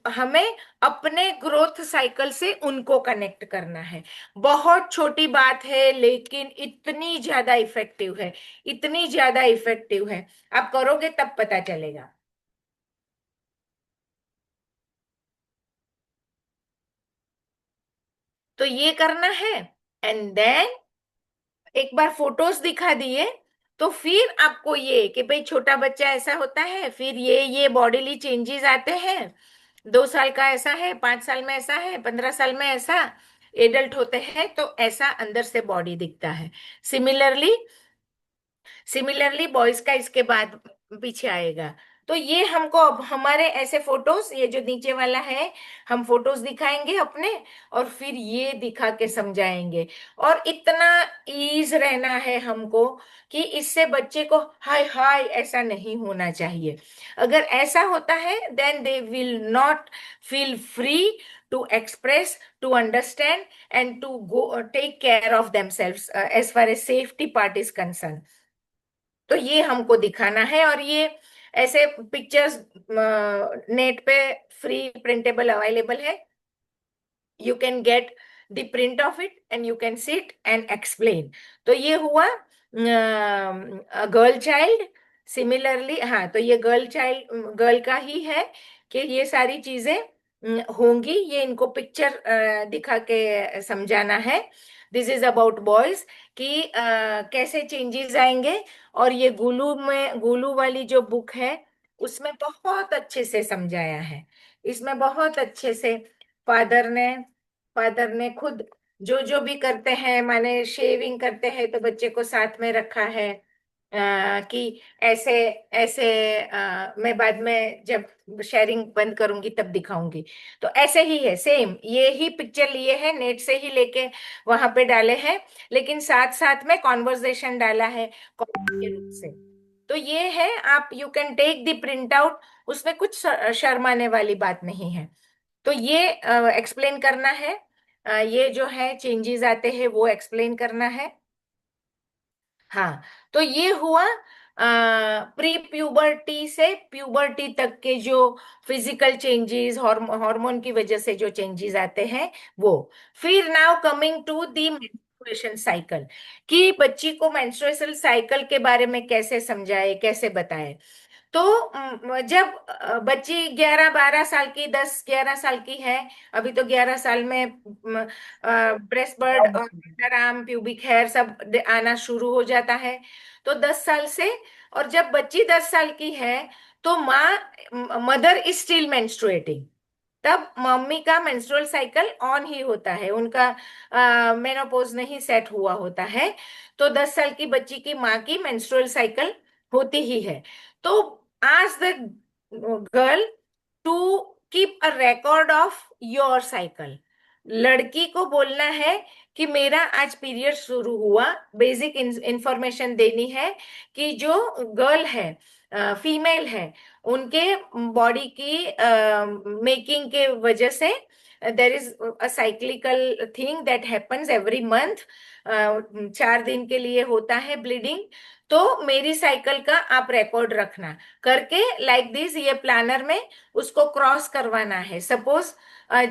हमें अपने ग्रोथ साइकिल से उनको कनेक्ट करना है. बहुत छोटी बात है लेकिन इतनी ज्यादा इफेक्टिव है, इतनी ज्यादा इफेक्टिव है. आप करोगे तब पता चलेगा. तो ये करना है. एंड देन एक बार फोटोज दिखा दिए तो फिर आपको ये कि भाई छोटा बच्चा ऐसा होता है, फिर ये बॉडीली चेंजेस आते हैं. 2 साल का ऐसा है, 5 साल में ऐसा है, 15 साल में ऐसा. एडल्ट होते हैं तो ऐसा अंदर से बॉडी दिखता है. सिमिलरली बॉयज का इसके बाद पीछे आएगा. तो ये हमको अब हमारे ऐसे फोटोज, ये जो नीचे वाला है, हम फोटोज दिखाएंगे अपने, और फिर ये दिखा के समझाएंगे. और इतना ईज रहना है हमको कि इससे बच्चे को हाय हाय ऐसा नहीं होना चाहिए. अगर ऐसा होता है then they will not feel free to express, to understand, and to go take care of themselves as far as safety part is concerned. तो ये हमको दिखाना है. और ये ऐसे पिक्चर्स नेट पे फ्री प्रिंटेबल अवेलेबल है. You can get the print of it and you can sit and explain. तो ये हुआ गर्ल चाइल्ड. सिमिलरली, हाँ, तो ये गर्ल का ही है कि ये सारी चीजें होंगी. ये इनको पिक्चर दिखा के समझाना है. दिस इज अबाउट बॉयज कि कैसे चेंजेस आएंगे. और ये गुलू वाली जो बुक है उसमें बहुत अच्छे से समझाया है। इसमें बहुत अच्छे से फादर ने फादर ने खुद जो जो भी करते हैं, माने शेविंग करते हैं तो बच्चे को साथ में रखा है, कि ऐसे ऐसे मैं बाद में जब शेयरिंग बंद करूंगी तब दिखाऊंगी। तो ऐसे ही है, सेम ये ही पिक्चर लिए हैं, नेट से ही लेके वहां पे डाले हैं, लेकिन साथ साथ में कॉन्वर्सेशन डाला है के रूप से। तो ये है, आप you can take the print out, उसमें कुछ शर्माने वाली बात नहीं है। तो ये एक्सप्लेन करना है, ये जो है चेंजेस आते हैं वो एक्सप्लेन करना है। हाँ, तो ये हुआ प्री प्यूबर्टी से प्यूबर्टी तक के जो फिजिकल चेंजेस, हार्मोन की वजह से जो चेंजेस आते हैं वो। फिर now coming to the menstruation cycle, कि बच्ची को मेंस्ट्रुएशन साइकिल के बारे में कैसे समझाए, कैसे बताए। तो जब बच्ची 11-12 साल की, 10-11 साल की है, अभी तो 11 साल में ब्रेस्ट बर्ड और अंडरआर्म प्यूबिक हेयर सब आना शुरू हो जाता है। तो 10 साल से, और जब बच्ची 10 साल की है तो मदर इज स्टिल मेंस्ट्रुएटिंग, तब मम्मी का मेंस्ट्रुअल साइकिल ऑन ही होता है, उनका मेनोपॉज नहीं सेट हुआ होता है। तो 10 साल की बच्ची की माँ की मेंस्ट्रुअल साइकिल होती ही है। तो ask the girl to keep a record of your cycle। लड़की को बोलना है कि मेरा आज पीरियड शुरू हुआ, बेसिक इंफॉर्मेशन देनी है कि जो गर्ल है, फीमेल है, उनके बॉडी की मेकिंग के वजह से there is a cyclical thing that happens every month, 4 दिन के लिए होता है ब्लीडिंग। तो मेरी साइकिल का आप रिकॉर्ड रखना करके लाइक दिस, ये प्लानर में उसको क्रॉस करवाना है। सपोज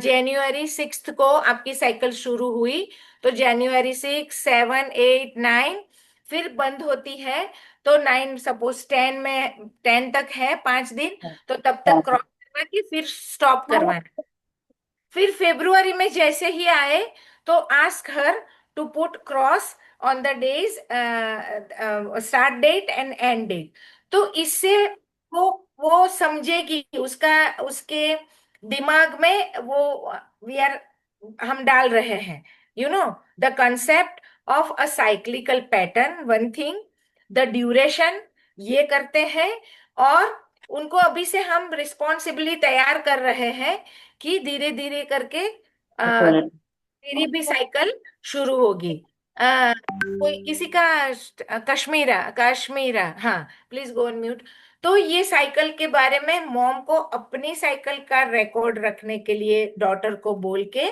January 6 को आपकी साइकिल शुरू हुई, तो January 6, 7, 8, 9, फिर बंद होती है तो 9, सपोज 10 में, 10 तक है 5 दिन, तो तब तक क्रॉस करवा के फिर स्टॉप करवाना। फिर February में जैसे ही आए तो ask her to put cross on the days, start date and end date. तो इससे वो समझेगी, उसका उसके दिमाग में वो वी आर हम डाल रहे हैं, you know the concept of a cyclical pattern, one thing, the duration, ये करते हैं। और उनको अभी से हम रिस्पॉन्सिबली तैयार कर रहे हैं कि धीरे धीरे करके मेरी भी साइकिल शुरू होगी। कोई किसी का कश्मीरा कश्मीरा, हाँ प्लीज गो ऑन म्यूट। तो ये साइकिल के बारे में मॉम को अपनी साइकिल का रिकॉर्ड रखने के लिए डॉटर को बोल के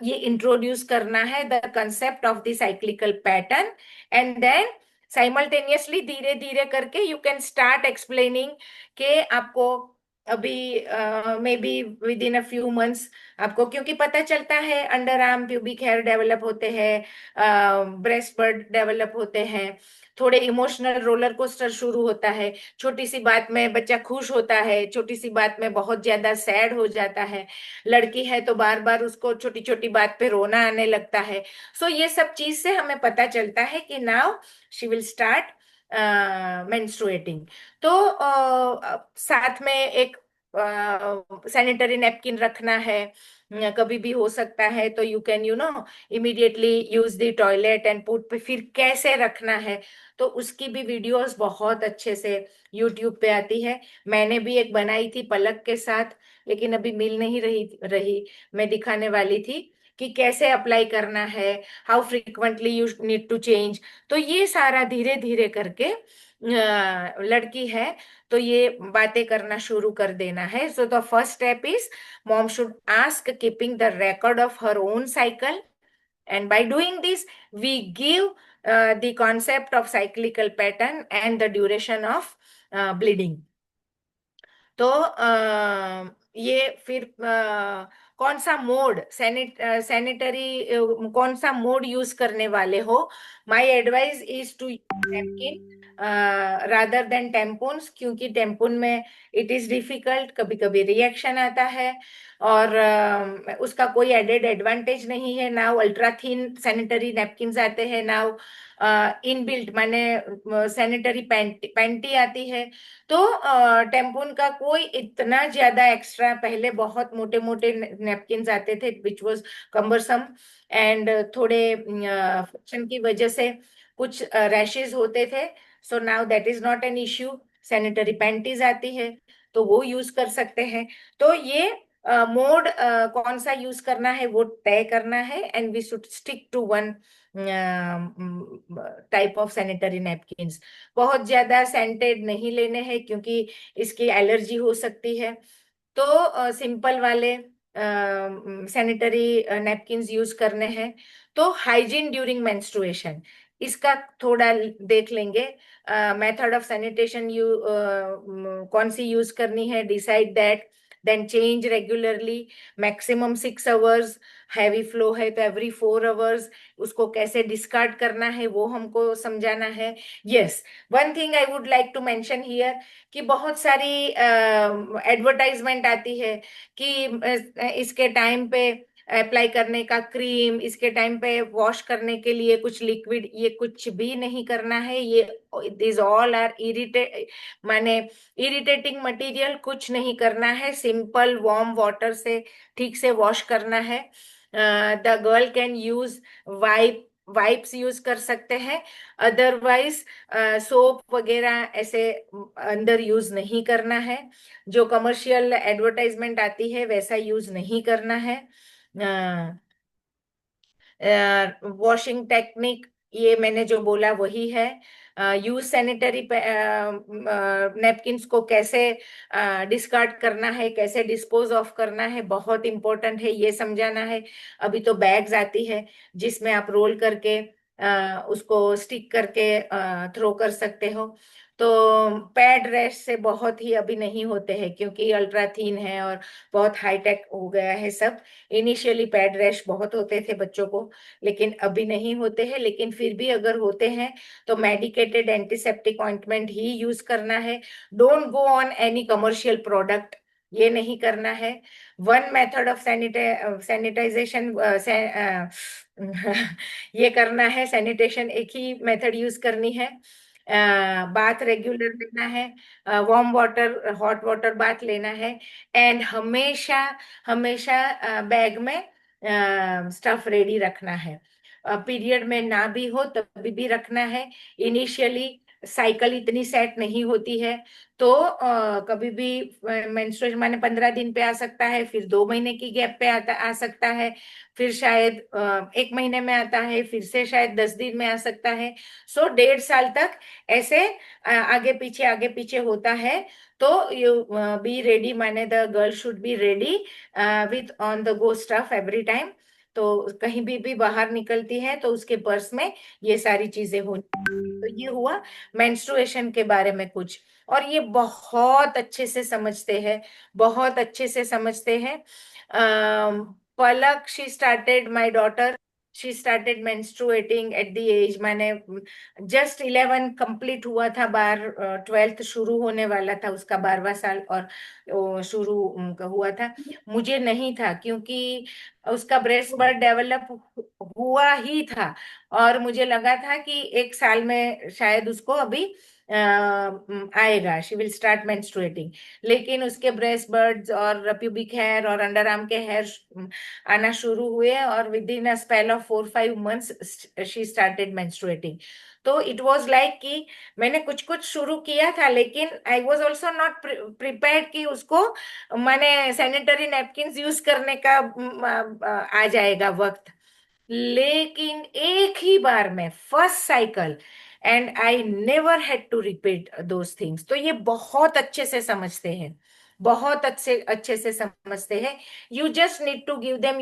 ये इंट्रोड्यूस करना है, the concept of the cyclical pattern. And then simultaneously धीरे धीरे करके यू कैन स्टार्ट एक्सप्लेनिंग के आपको अभी maybe within a few months आपको, क्योंकि पता चलता है underarm pubic hair develop होते हैं, ब्रेस्ट बर्ड डेवलप होते हैं, थोड़े इमोशनल रोलर कोस्टर शुरू होता है, छोटी सी बात में बच्चा खुश होता है, छोटी सी बात में बहुत ज्यादा सैड हो जाता है, लड़की है तो बार बार उसको छोटी छोटी बात पे रोना आने लगता है। सो ये सब चीज से हमें पता चलता है कि now she will start menstruating. तो साथ में एक सैनिटरी नैपकिन रखना है, कभी भी हो सकता है तो you can immediately use the toilet and put पे। फिर कैसे रखना है तो उसकी भी वीडियोस बहुत अच्छे से यूट्यूब पे आती है। मैंने भी एक बनाई थी पलक के साथ, लेकिन अभी मिल नहीं रही, मैं दिखाने वाली थी कि कैसे अप्लाई करना है, how frequently you need to change. तो ये सारा धीरे धीरे करके लड़की है तो ये बातें करना शुरू कर देना है। So the first step is mom should ask keeping the record of her own cycle, and by doing this we give the concept of cyclical pattern and the duration of bleeding। तो ये फिर कौन सा mode sanitary कौन सा mode use करने वाले हो, my advice is to napkin rather than tampons, क्योंकि टेम्पोन में इट इज डिफिकल्ट, कभी कभी रिएक्शन आता है और उसका कोई एडेड एडवांटेज नहीं है। Now ultra thin sanitary napkins आते हैं, नाउ इनबिल्ट माने सैनिटरी पैंटी आती है। तो टेम्पोन का कोई इतना ज्यादा एक्स्ट्रा, पहले बहुत मोटे मोटे नैपकिन्स आते थे विच वाज कम्बरसम एंड थोड़े फ्रिक्शन की वजह से कुछ रैशेज होते थे। So now that is not an issue, sanitary panties आती है तो वो यूज कर सकते हैं। तो ये मोड कौन सा यूज करना है वो तय करना है, and we should stick to one type of sanitary napkins. बहुत ज्यादा सेंटेड नहीं लेने हैं क्योंकि इसकी एलर्जी हो सकती है। तो सिंपल वाले सैनिटरी नैपकिन्स यूज करने हैं। तो हाइजीन ड्यूरिंग मेंस्ट्रुएशन, इसका थोड़ा देख लेंगे। मेथड ऑफ सैनिटेशन कौन सी यूज करनी है, decide that, then change regularly, maximum 6 hours, heavy flow है तो एवरी 4 आवर्स, उसको कैसे डिस्कार्ड करना है वो हमको समझाना है। Yes, one thing I would like to mention here कि बहुत सारी एडवर्टाइजमेंट आती है कि इसके टाइम पे अप्लाई करने का क्रीम, इसके टाइम पे वॉश करने के लिए कुछ लिक्विड, ये कुछ भी नहीं करना है। ये दिस ऑल आर इरिटेट माने इरिटेटिंग मटेरियल, कुछ नहीं करना है। सिंपल वार्म वाटर से ठीक से वॉश करना है। The girl can use wipes use कर सकते हैं, अदरवाइज सोप वगैरह ऐसे अंदर यूज नहीं करना है। जो कमर्शियल एडवर्टाइजमेंट आती है वैसा यूज नहीं करना है। वॉशिंग टेक्निक ये मैंने जो बोला वही है। यूज सैनिटरी नैपकिन्स को कैसे डिस्कार्ड करना है, कैसे डिस्पोज ऑफ करना है, बहुत इंपॉर्टेंट है, ये समझाना है। अभी तो बैग्स आती है जिसमें आप रोल करके उसको स्टिक करके थ्रो कर सकते हो। तो पैड रैश से बहुत ही अभी नहीं होते हैं क्योंकि अल्ट्रा थीन है और बहुत हाई टेक हो गया है सब। इनिशियली पैड रैश बहुत होते थे बच्चों को, लेकिन अभी नहीं होते हैं। लेकिन फिर भी अगर होते हैं तो मेडिकेटेड एंटीसेप्टिक ऑइंटमेंट ही यूज करना है। Don't go on any commercial product, ये नहीं करना है। वन मेथड ऑफ सैनिटाइजेशन ये करना है, सैनिटेशन एक ही मेथड यूज करनी है। बाथ रेगुलर लेना है, warm water hot water bath लेना है, एंड हमेशा हमेशा बैग में स्टफ रेडी रखना है। पीरियड में ना भी हो तभी भी रखना है। इनिशियली साइकिल इतनी सेट नहीं होती है तो कभी भी मेंस्ट्रुएशन माने 15 दिन पे आ सकता है, फिर 2 महीने की गैप पे आ सकता है, फिर शायद 1 महीने में आता है, फिर से शायद 10 दिन में आ सकता है। सो 1.5 साल तक ऐसे आगे पीछे होता है। तो यू बी रेडी, माने the girl should be ready with on the go stuff every time. तो कहीं भी बाहर निकलती है तो उसके पर्स में ये सारी चीजें होनी। तो ये हुआ मेंस्ट्रुएशन के बारे में कुछ, और ये बहुत अच्छे से समझते हैं, बहुत अच्छे से समझते हैं। Palak, she started, my daughter, she started menstruating at the age, माने जस्ट 11 कंप्लीट हुआ था, 12th शुरू होने वाला था उसका 12वां साल, और वो शुरू हुआ था। मुझे नहीं था क्योंकि उसका ब्रेस्ट बर्ड डेवलप हुआ ही था, और मुझे लगा था कि 1 साल में शायद उसको अभी आएगा, शी विल स्टार्ट मेंस्ट्रुएटिंग। लेकिन उसके ब्रेस्ट बर्ड्स और प्यूबिक हेयर और अंडर आर्म के हेयर आना शुरू हुए, और with in a spell of 4-5 months she started menstruating. तो इट वाज लाइक कि मैंने कुछ कुछ शुरू किया था, लेकिन I was also not prepared कि उसको मैंने सैनिटरी नैपकिन्स यूज करने का आ जाएगा वक्त। लेकिन एक ही बार में first cycle, and I never had to repeat those things. तो ये बहुत अच्छे से समझते हैं, बहुत अच्छे अच्छे से समझते हैं। You just need to give them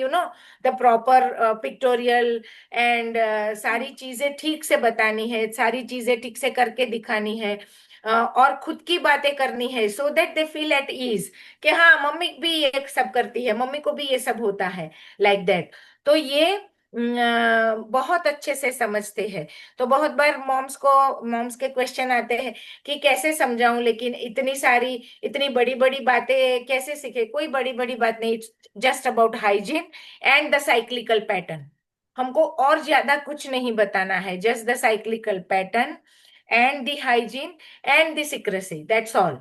the proper pictorial and सारी चीजें ठीक से बतानी है, सारी चीजें ठीक से करके दिखानी है, और खुद की बातें करनी है, so that they feel at ease कि हाँ मम्मी भी ये सब करती है, मम्मी को भी ये सब होता है, लाइक दैट। तो ये बहुत अच्छे से समझते हैं। तो बहुत बार मॉम्स के क्वेश्चन आते हैं कि कैसे समझाऊं, लेकिन इतनी बड़ी बड़ी बातें कैसे सीखे। कोई बड़ी बड़ी बात नहीं, it's just about hygiene and the cyclical pattern. हमको और ज्यादा कुछ नहीं बताना है, just the cyclical pattern and the hygiene and the secrecy, that's all.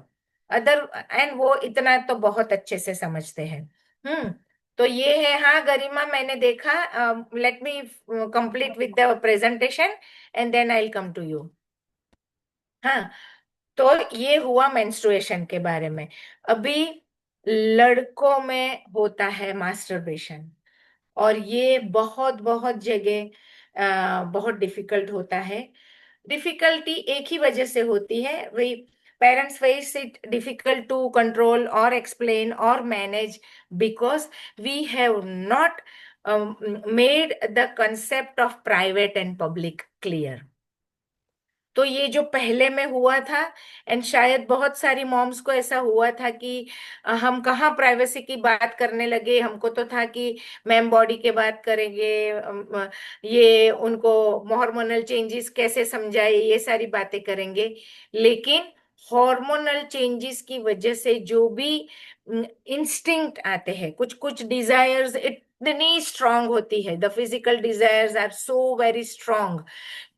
Other and वो इतना तो बहुत अच्छे से समझते हैं। तो ये है। हाँ गरिमा, मैंने देखा। Let me complete with the presentation and then I will come to you. हाँ, तो ये हुआ मेंस्ट्रुएशन के बारे में। अभी लड़कों में होता है मास्टरबेशन, और ये बहुत बहुत जगह बहुत डिफिकल्ट होता है। डिफिकल्टी एक ही वजह से होती है, वही parents face it difficult to control और एक्सप्लेन और manage, because we have not made the concept of private and public clear. तो ये जो पहले में हुआ था, एंड शायद बहुत सारी मॉम्स को ऐसा हुआ था कि हम कहाँ प्राइवेसी की बात करने लगे। हमको तो था कि मैम बॉडी के बात करेंगे, ये उनको हार्मोनल चेंजेस कैसे समझाए, ये सारी बातें करेंगे। लेकिन हार्मोनल चेंजेस की वजह से जो भी इंस्टिंक्ट आते हैं, कुछ कुछ डिजायर्स इतनी स्ट्रांग होती है, the physical desires are so very strong,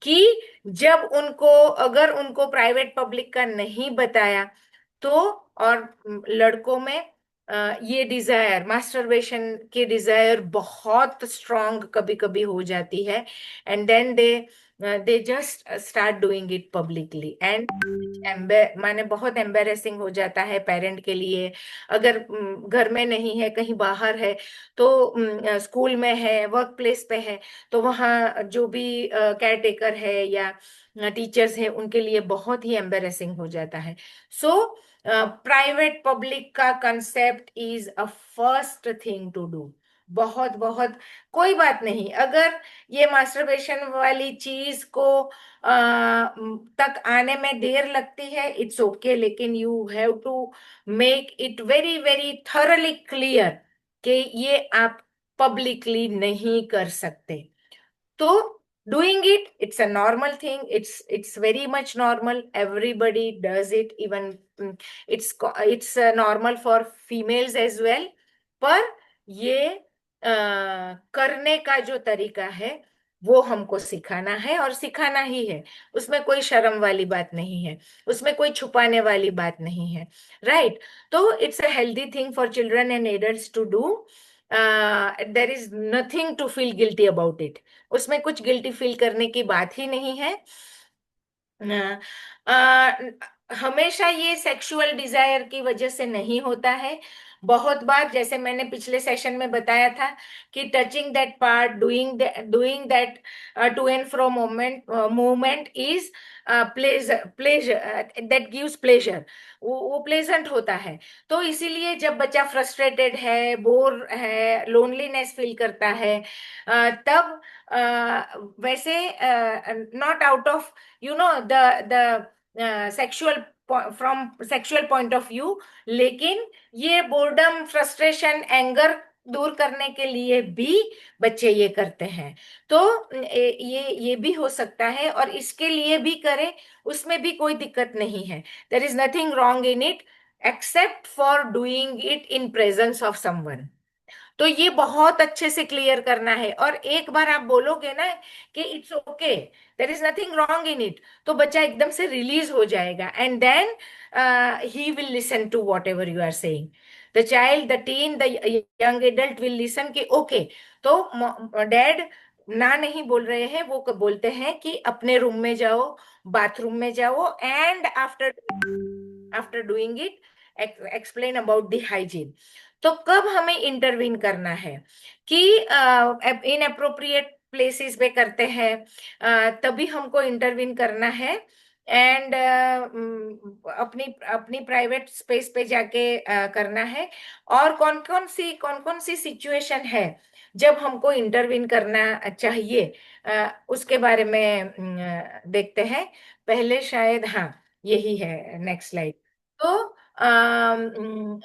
कि जब अगर उनको प्राइवेट पब्लिक का नहीं बताया तो, और लड़कों में ये डिजायर, मास्टरबेशन की डिजायर बहुत स्ट्रांग कभी कभी हो जाती है, and then they just start doing it publicly, and माने बहुत एम्बेरेसिंग हो जाता है पेरेंट के लिए। अगर घर में नहीं है, कहीं बाहर है, तो स्कूल में है, वर्क प्लेस पे है, तो वहाँ जो भी केयर टेकर है या टीचर्स है, उनके लिए बहुत ही एम्बेरेसिंग हो जाता है। सो प्राइवेट पब्लिक का concept is a first thing to do. बहुत बहुत कोई बात नहीं, अगर ये मास्टरबेशन वाली चीज को तक आने में देर लगती है, इट्स ओके, लेकिन you have to make it very very thoroughly clear कि ये आप पब्लिकली नहीं कर सकते। तो doing it's a normal thing, it's very much normal, everybody does it, even it's normal for females as well। पर ये करने का जो तरीका है वो हमको सिखाना है, और सिखाना ही है। उसमें कोई शर्म वाली बात नहीं है, उसमें कोई छुपाने वाली बात नहीं है, राइट। तो it's a healthy thing for children and adults to do. There is nothing to feel guilty about it. उसमें कुछ गिल्टी फील करने की बात ही नहीं है। हमेशा ये सेक्सुअल डिजायर की वजह से नहीं होता है। बहुत बार, जैसे मैंने पिछले सेशन में बताया था, कि touching that part, doing that to and fro movement is pleasure, that gives pleasure, वो प्लेजेंट होता है। तो इसीलिए जब बच्चा फ्रस्ट्रेटेड है, बोर है, लोनलीनेस फील करता है, तब वैसे not out of the sexual, from sexual point of view, लेकिन ये बोर्डम, फ्रस्ट्रेशन, एंगर दूर करने के लिए भी बच्चे ये करते हैं। तो ये भी हो सकता है, और इसके लिए भी करें, उसमें भी कोई दिक्कत नहीं है। There is nothing wrong in it, except for doing it in presence of someone. तो ये बहुत अच्छे से क्लियर करना है। और एक बार आप बोलोगे ना कि it's okay, there is nothing wrong in it, तो बच्चा एकदम से रिलीज हो जाएगा, and then he will listen to whatever you are saying. The child, the teen, the young adult will listen कि ओके, तो डैड ना नहीं बोल रहे हैं, वो बोलते हैं कि अपने रूम में जाओ, बाथरूम में जाओ, and after doing it explain about the hygiene. तो कब हमें इंटरवीन करना है, कि इन अप्रोप्रिएट प्लेसेस पे करते हैं, तभी हमको इंटरवीन करना है, एंड अपनी अपनी प्राइवेट स्पेस पे जाके करना है। और कौन कौन सी सिचुएशन है जब हमको इंटरवीन करना चाहिए, उसके बारे में देखते हैं। पहले शायद, हाँ यही है नेक्स्ट स्लाइड। तो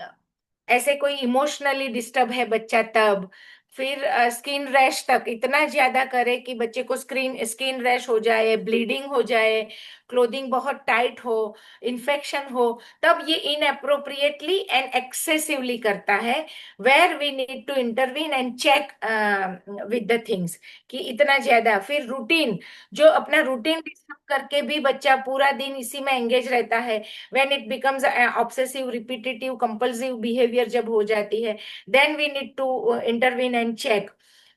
ऐसे कोई इमोशनली डिस्टर्ब है बच्चा तब, फिर स्किन रैश तक इतना ज्यादा करे कि बच्चे को स्किन रैश हो जाए, ब्लीडिंग हो जाए, क्लोथिंग बहुत टाइट हो, इन्फेक्शन हो, तब ये इनअप्रोप्रिएटली एंड एक्सेसिवली करता है, where we need to intervene and check with the things कि इतना ज्यादा। फिर रूटीन, जो अपना रूटीन डिस्टर्ब करके भी बच्चा पूरा दिन इसी में एंगेज रहता है, when it becomes obsessive repetitive compulsive behaviour जब हो जाती है, then we need to intervene and check.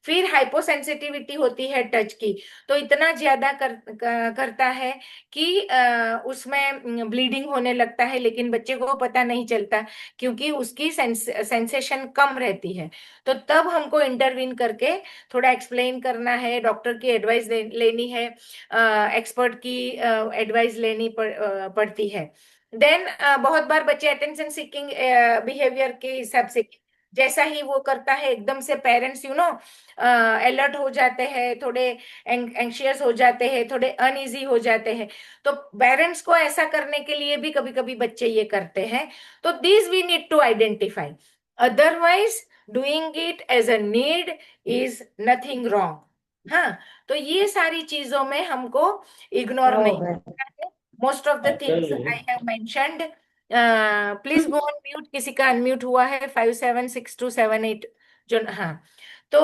फिर हाइपोसेंसिटिविटी होती है टच की, तो इतना ज्यादा करता है कि उसमें ब्लीडिंग होने लगता है, लेकिन बच्चे को पता नहीं चलता क्योंकि उसकी सेंसेशन कम रहती है। तो तब हमको इंटरवीन करके थोड़ा एक्सप्लेन करना है, डॉक्टर की एडवाइस लेनी है, एक्सपर्ट की एडवाइस लेनी पड़ती है। देन बहुत बार बच्चे अटेंशन सीकिंग बिहेवियर के हिसाब से, जैसा ही वो करता है एकदम से पेरेंट्स अलर्ट हो जाते हैं, थोड़े एंग्शियस हो जाते हैं, थोड़े अनइजी हो जाते हैं। तो पेरेंट्स को ऐसा करने के लिए भी कभी कभी बच्चे ये करते हैं। तो this we need to identify, otherwise doing it as a need is nothing wrong. हाँ, तो ये सारी चीजों में हमको इग्नोर नहीं करना है। Most of the things I have mentioned. Please go on mute, किसी का अनम्यूट हुआ है 576278 जो। हाँ, तो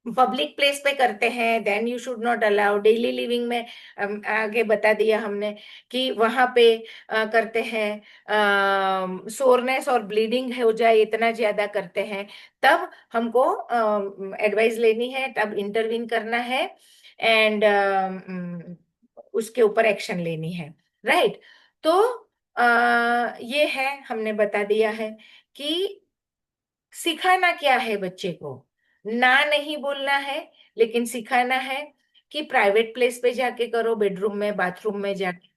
पब्लिक प्लेस पे करते हैं, then you should not allow. Daily living में आगे बता दिया हमने कि वहां पे करते हैं, सोरनेस और ब्लीडिंग हो जाए इतना ज्यादा करते हैं, तब हमको एडवाइस लेनी है, तब इंटरवीन करना है एंड उसके ऊपर एक्शन लेनी है। राइट, तो ये है, हमने बता दिया है कि सिखाना क्या है बच्चे को। ना नहीं बोलना है, लेकिन सिखाना है कि प्राइवेट प्लेस पे जाके करो, बेडरूम में, बाथरूम में जाके,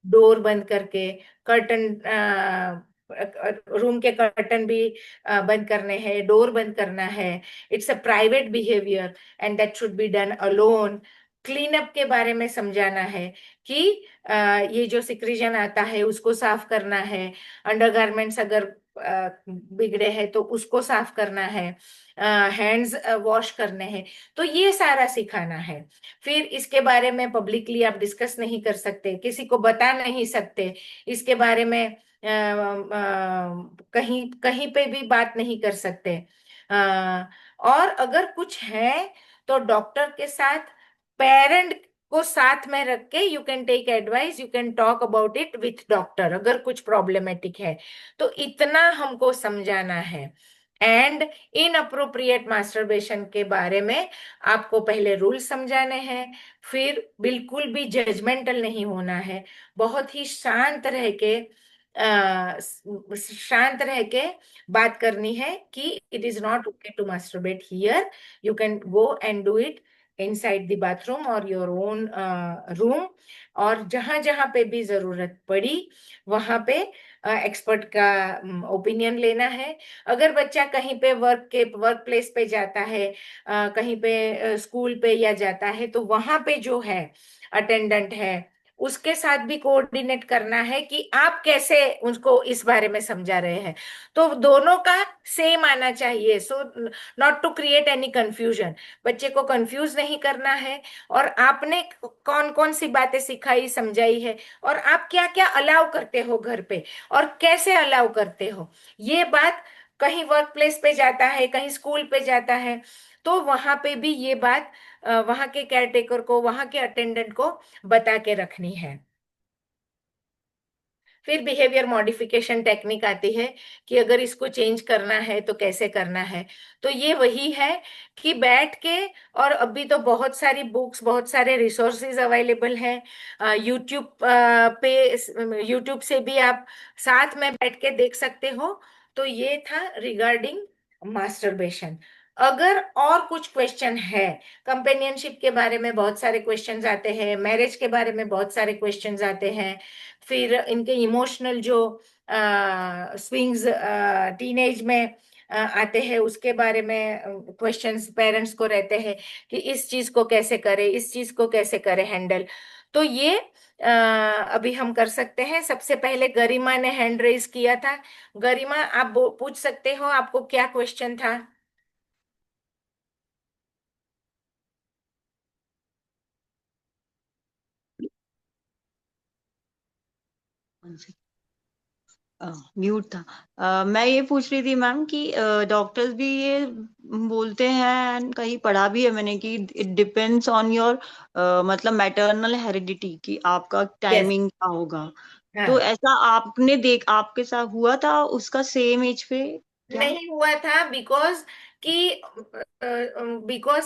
डोर बंद करके, कर्टन, रूम के कर्टन भी बंद करने हैं, डोर बंद करना है। It's a private behaviour and that should be done alone. Clean up के बारे में समझाना है कि ये जो सिक्रीजन आता है उसको साफ करना है, अंडरगारमेंट्स अगर बिगड़े हैं तो उसको साफ करना है, हैंड्स वॉश करने हैं। तो ये सारा सिखाना है। फिर इसके बारे में पब्लिकली आप डिस्कस नहीं कर सकते, किसी को बता नहीं सकते इसके बारे में, कहीं कहीं पे भी बात नहीं कर सकते। और अगर कुछ है तो डॉक्टर के साथ, पेरेंट को साथ में रख के you can take advice, you can talk about it with doctor, अगर कुछ प्रॉब्लमेटिक है तो इतना हमको समझाना है। एंड इन अप्रोप्रिएट मास्टरबेशन के बारे में आपको पहले रूल समझाने हैं, फिर बिल्कुल भी जजमेंटल नहीं होना है, बहुत ही शांत रह के बात करनी है कि it is not okay to masturbate here, you can go and do it inside the bathroom और योर ओन रूम। और जहां जहां पे भी जरूरत पड़ी वहां पे एक्सपर्ट का ओपिनियन लेना है। अगर बच्चा कहीं पे वर्क प्लेस पे जाता है, कहीं पे स्कूल पे या जाता है, तो वहां पे जो है अटेंडेंट है उसके साथ भी कोऑर्डिनेट करना है कि आप कैसे उनको इस बारे में समझा रहे हैं। तो दोनों का सेम आना चाहिए, so not to create any confusion. बच्चे को कंफ्यूज नहीं करना है, और आपने कौन कौन सी बातें सिखाई समझाई है, और आप क्या क्या अलाउ करते हो घर पे और कैसे अलाउ करते हो, ये बात कहीं वर्क प्लेस पे जाता है, कहीं स्कूल पे जाता है, तो वहां पे भी ये बात वहां के केयरटेकर को, वहां के अटेंडेंट को बता के रखनी है। फिर बिहेवियर मॉडिफिकेशन टेक्निक आती है कि अगर इसको चेंज करना है तो कैसे करना है। तो ये वही है कि बैठ के, और अभी तो बहुत सारी बुक्स, बहुत सारे रिसोर्सेज अवेलेबल हैं यूट्यूब पे, यूट्यूब से भी आप साथ में बैठ के देख सकते हो। तो ये था रिगार्डिंग मास्टरबेशन। अगर और कुछ क्वेश्चन है, कंपेनियनशिप के बारे में बहुत सारे क्वेश्चंस आते हैं, मैरिज के बारे में बहुत सारे क्वेश्चंस आते हैं, फिर इनके इमोशनल जो स्विंग्स टीनेज में आते हैं उसके बारे में क्वेश्चंस पेरेंट्स को रहते हैं कि इस चीज को कैसे करें, इस चीज को कैसे करें हैंडल। तो ये अभी हम कर सकते हैं। सबसे पहले गरिमा ने हैंड रेज किया था। गरिमा, आप पूछ सकते हो, आपको क्या क्वेश्चन था? म्यूट था। मैं ये पूछ रही थी मैम कि डॉक्टर्स भी ये बोलते हैं and कहीं पढ़ा भी है मैंने कि इट डिपेंड्स ऑन योर मतलब मैटरनल हेरिडिटी कि आपका यस टाइमिंग क्या होगा। तो हाँ ऐसा आपने आपके साथ हुआ था उसका सेम एज पे क्या? नहीं हुआ था बिकॉज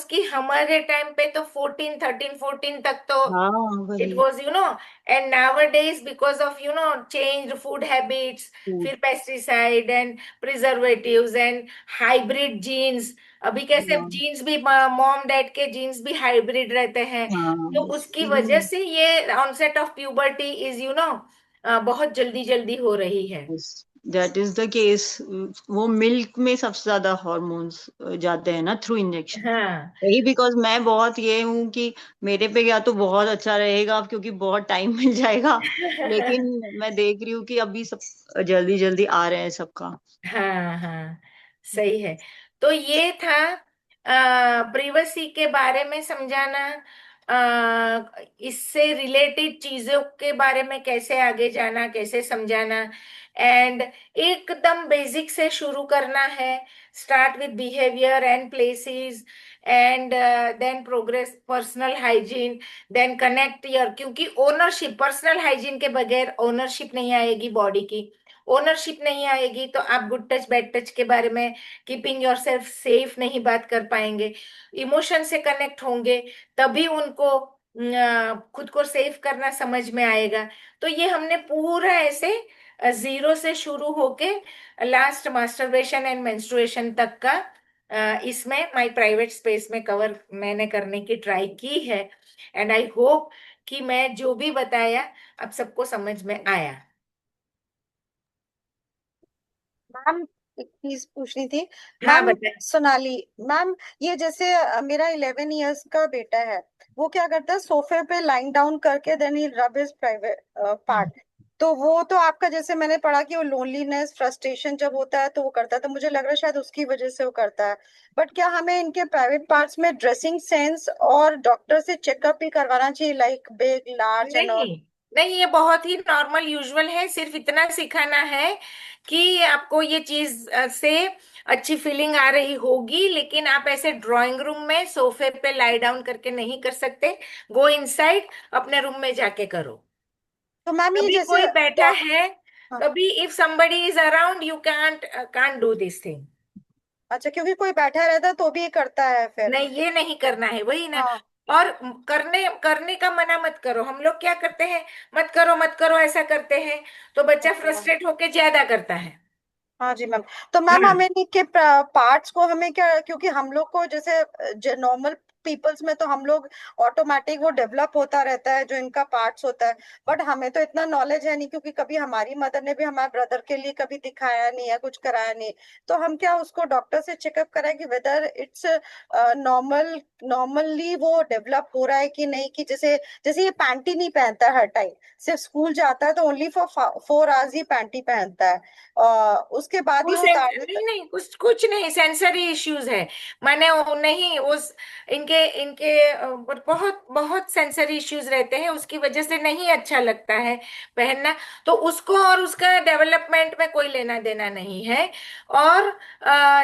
कि हमारे टाइम पे तो 14 13 14 तक तो हाँ it वही। was and nowadays because of changed food habits, फिर pesticide and preservatives and hybrid genes। अभी कैसे हाँ जीन्स भी मॉम डैड के जीन्स भी हाइब्रिड रहते हैं, तो हाँ उसकी वजह से ये ऑनसेट ऑफ प्यूबर्टी इज बहुत जल्दी जल्दी हो रही है। That is the case. वो मिल्क में सबसे ज्यादा हॉर्मोन्स जाते हैं ना थ्रू इंजेक्शन। हाँ वही बिकॉज मैं बहुत ये हूँ कि मेरे पे या तो बहुत अच्छा रहेगा क्योंकि बहुत टाइम मिल जाएगा, लेकिन मैं देख रही हूँ कि अभी सब जल्दी जल्दी आ रहे हैं सबका। हाँ हाँ सही है। तो ये था प्रिवेसी के बारे में समझाना, इससे रिलेटेड चीजों के बारे में कैसे आगे जाना, कैसे समझाना, एंड एकदम बेसिक से शुरू करना है। Start with behaviour and places and then progress personal hygiene, then connect your, क्योंकि ओनरशिप, पर्सनल हाइजीन के बगैर ओनरशिप नहीं आएगी बॉडी की। ओनरशिप नहीं आएगी तो आप गुड टच बैड टच के बारे में, कीपिंग योरसेल्फ सेफ नहीं बात कर पाएंगे। इमोशन से कनेक्ट होंगे तभी उनको खुद को सेफ करना समझ में आएगा। तो ये हमने पूरा ऐसे जीरो से शुरू होके लास्ट मास्टरबेशन एंड मेंस्ट्रुएशन तक का इसमें माय प्राइवेट स्पेस में कवर मैंने करने की ट्राई की है। एंड आई होप कि मैं जो भी बताया अब सबको समझ में आया। मैम एक चीज पूछनी थी। हाँ मैम बताए। सोनाली मैम, ये जैसे मेरा 11 इयर्स का बेटा है, वो क्या करता है सोफे पे लाइंग डाउन करके देन ही रब हिज प्राइवेट पार्ट। तो वो तो आपका जैसे मैंने पढ़ा कि वो लोनलीनेस फ्रस्ट्रेशन जब होता है तो वो करता है, तो मुझे लग रहा है शायद उसकी वजह से वो करता है। बट क्या हमें इनके प्राइवेट पार्ट्स में ड्रेसिंग सेंस और डॉक्टर से चेकअप भी करवाना चाहिए, लाइक बिग लार्ज एंड नहीं ऑल? नहीं, ये बहुत ही नॉर्मल यूजुअल है। सिर्फ इतना सिखाना है कि आपको ये चीज से अच्छी फीलिंग आ रही होगी, लेकिन आप ऐसे ड्राइंग रूम में सोफे पे लाई डाउन करके नहीं कर सकते। गो इनसाइड, अपने रूम में जाके करो। तो मैम ये कभी जैसे कोई बैठा है, हाँ, कभी if somebody is around you can't do this thing. अच्छा, क्योंकि कोई बैठा रहता है तो भी ये करता है फिर। नहीं, ये नहीं करना है, वही ना। हाँ और करने करने का मना मत करो। हम लोग क्या करते हैं, मत करो ऐसा करते हैं, तो बच्चा हाँ फ्रस्ट्रेट होके ज्यादा करता है। हाँ जी मैम। तो मैम हाँ हमें इनके पार्ट्स को हमें क्या, क्योंकि हम लोग को जैसे नॉर्मल पीपल्स में तो हम लोग ऑटोमेटिक वो डेवलप होता रहता है जो इनका पार्ट्स होता है। बट हमें तो इतना नॉलेज है नहीं, क्योंकि कभी हमारी मदर ने भी हमारे ब्रदर के लिए कभी दिखाया नहीं है, कुछ कराया नहीं। तो हम क्या उसको डॉक्टर से चेकअप कराए कि वेदर इट्स नॉर्मली वो डेवलप हो रहा है कि नहीं, कि जैसे जैसे ये पैंटी नहीं पहनता है हर टाइम, सिर्फ स्कूल जाता है तो only for 4 hours he panty पहनता है, उसके बाद ही वो उतार देता नहीं नहीं, कुछ कुछ नहीं, सेंसरी इश्यूज है। मैंने वो नहीं उस इनके इनके बहुत बहुत सेंसरी इश्यूज रहते हैं, उसकी वजह से नहीं अच्छा लगता है पहनना। तो उसको और उसका डेवलपमेंट में कोई लेना देना नहीं है। और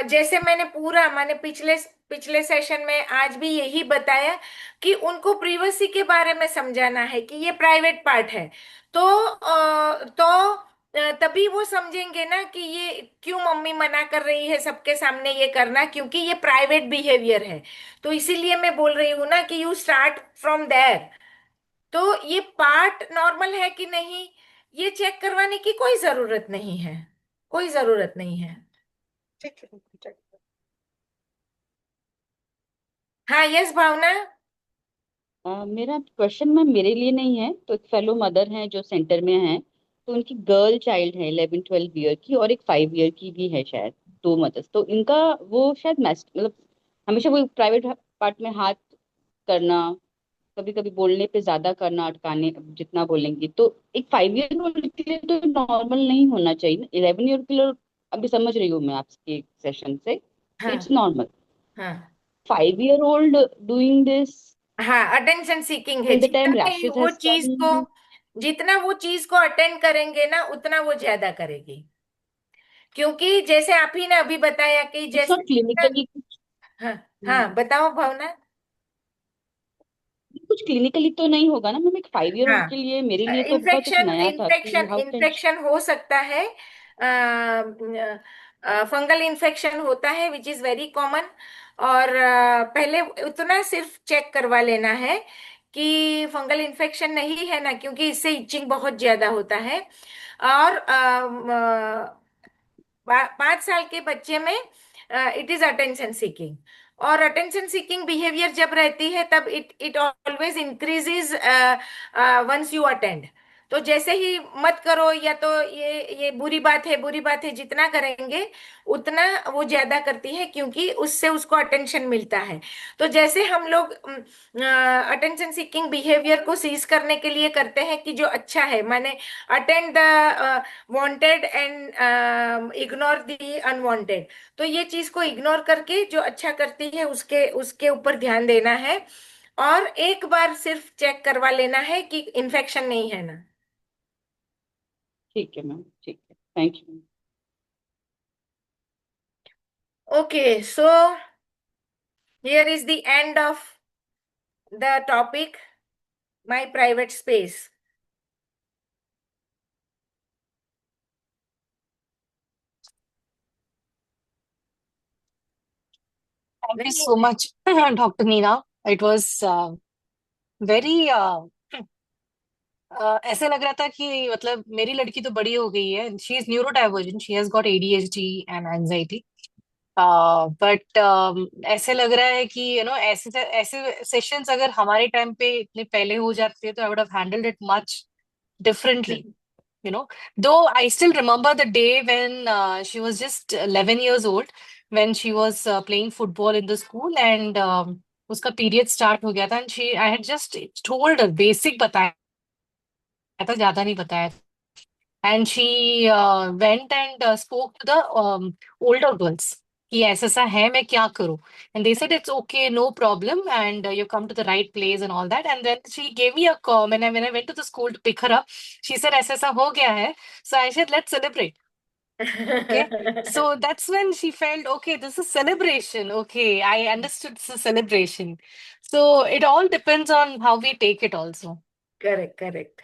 जैसे मैंने पिछले पिछले सेशन में आज भी यही बताया कि उनको प्रिवेसी के बारे में समझाना है कि ये प्राइवेट पार्ट है। तो तभी वो समझेंगे ना कि ये क्यों मम्मी मना कर रही है सबके सामने ये करना, क्योंकि ये प्राइवेट बिहेवियर है। तो इसीलिए मैं बोल रही हूँ ना कि यू स्टार्ट फ्रॉम देयर। तो ये पार्ट नॉर्मल है कि नहीं, ये चेक करवाने की कोई जरूरत नहीं है, कोई जरूरत नहीं है। ठीक है ठीक है। हाँ यस भावना। मेरा क्वेश्चन मैम मेरे लिए नहीं है, तो एक फेलो मदर हैं जो सेंटर में हैं, तो उनकी गर्ल चाइल्ड है 11-12 ईयर की और एक 5 ईयर की भी है शायद, दो मदर्स। तो इनका वो शायद मतलब हमेशा वो प्राइवेट पार्ट में हाथ करना, कभी कभी बोलने पे ज्यादा करना, अटकाने जितना बोलेंगी, तो एक 5 ईयर ओल्ड के लिए तो नॉर्मल नहीं होना चाहिए ना। 11 ईयर के लिए अभी समझ रही हूँ मैं आपके सेशन से, हाँ इट्स नॉर्मल। हाँ 5 ईयर ओल्ड डूइंग दिस हाँ, अटेंशन सीकिंग है, till the जितना time नहीं rashes वो has चीज को come. जितना वो चीज को अटेंड करेंगे ना उतना वो ज्यादा करेगी। क्योंकि जैसे आप ही ने अभी बताया कि इट्स जैसे, नॉट क्लिनिकली हाँ हाँ बताओ भावना। कुछ क्लिनिकली तो नहीं होगा ना मैम, एक 5 ईयर हाँ, ओल्ड के लिए, मेरे लिए तो बहुत कुछ इन्फेक्शन नया था कि इन्फेक्शन हाउ कैन। इन्फेक्शन हो सकता है, फंगल इन्फेक्शन होता है विच इज वेरी कॉमन। और पहले उतना सिर्फ चेक करवा लेना है कि फंगल इन्फेक्शन नहीं है ना, क्योंकि इससे इचिंग बहुत ज्यादा होता है। और 5 साल के बच्चे में इट इज अटेंशन सीकिंग। और अटेंशन सीकिंग बिहेवियर जब रहती है तब it it always increases once you attend. तो जैसे ही मत करो, या तो ये बुरी बात है, जितना करेंगे उतना वो ज्यादा करती है, क्योंकि उससे उसको अटेंशन मिलता है। तो जैसे हम लोग अटेंशन सीकिंग बिहेवियर को सीज करने के लिए करते हैं कि जो अच्छा है, माने attend the wanted and ignore the unwanted. तो ये चीज को इग्नोर करके जो अच्छा करती है उसके उसके ऊपर ध्यान देना है। और एक बार सिर्फ चेक करवा लेना है कि इन्फेक्शन नहीं है ना। ठीक है मैम, ठीक है, thank you. Okay, so here is the end of the topic, my private space. Thank you नहीं, so much, Dr. Neena. It was very ऐसे लग रहा था कि मतलब मेरी लड़की तो बड़ी हो गई है. She is neuro divergent, she has got ADHD and anxiety. But ऐसे लग रहा है कि ऐसे ऐसे सेशंस अगर हमारे टाइम पे इतने पहले हो जाते तो I would have handled it much differently. Though I still remember the day when she was just 11 years old, when she was playing football in the school, and उसका पीरियड स्टार्ट हो गया था, and she I had just told her basic बताया था, ज्यादा नहीं बताया था. And she went and spoke to the older girls कि ऐसा ऐसा है, मैं क्या करूं. And they said it's okay, no problem, and you come to the right place and all that. And then she gave me a call when I went to the school to pick her up. She said ऐसा ऐसा हो गया है. So I said let's celebrate. Okay, so that's when she felt, okay, this is celebration. Okay, I understood this is celebration. So it all depends on how we take it also. Correct correct.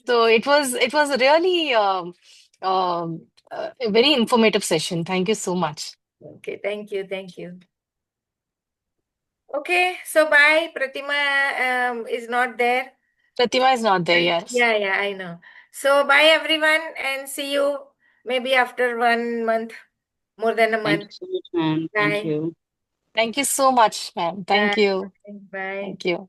So it was really a very informative session. Thank you so much. Okay, thank you, thank you. Okay, so bye. Pratima is not there. Pratima is not there, yes. Yeah, I know. So bye everyone, and see you maybe after 1 month, more than a Thank you month. so much, ma'am. Thank Bye. you. Thank you so much, ma'am. Thank Bye. you. Bye. Thank you.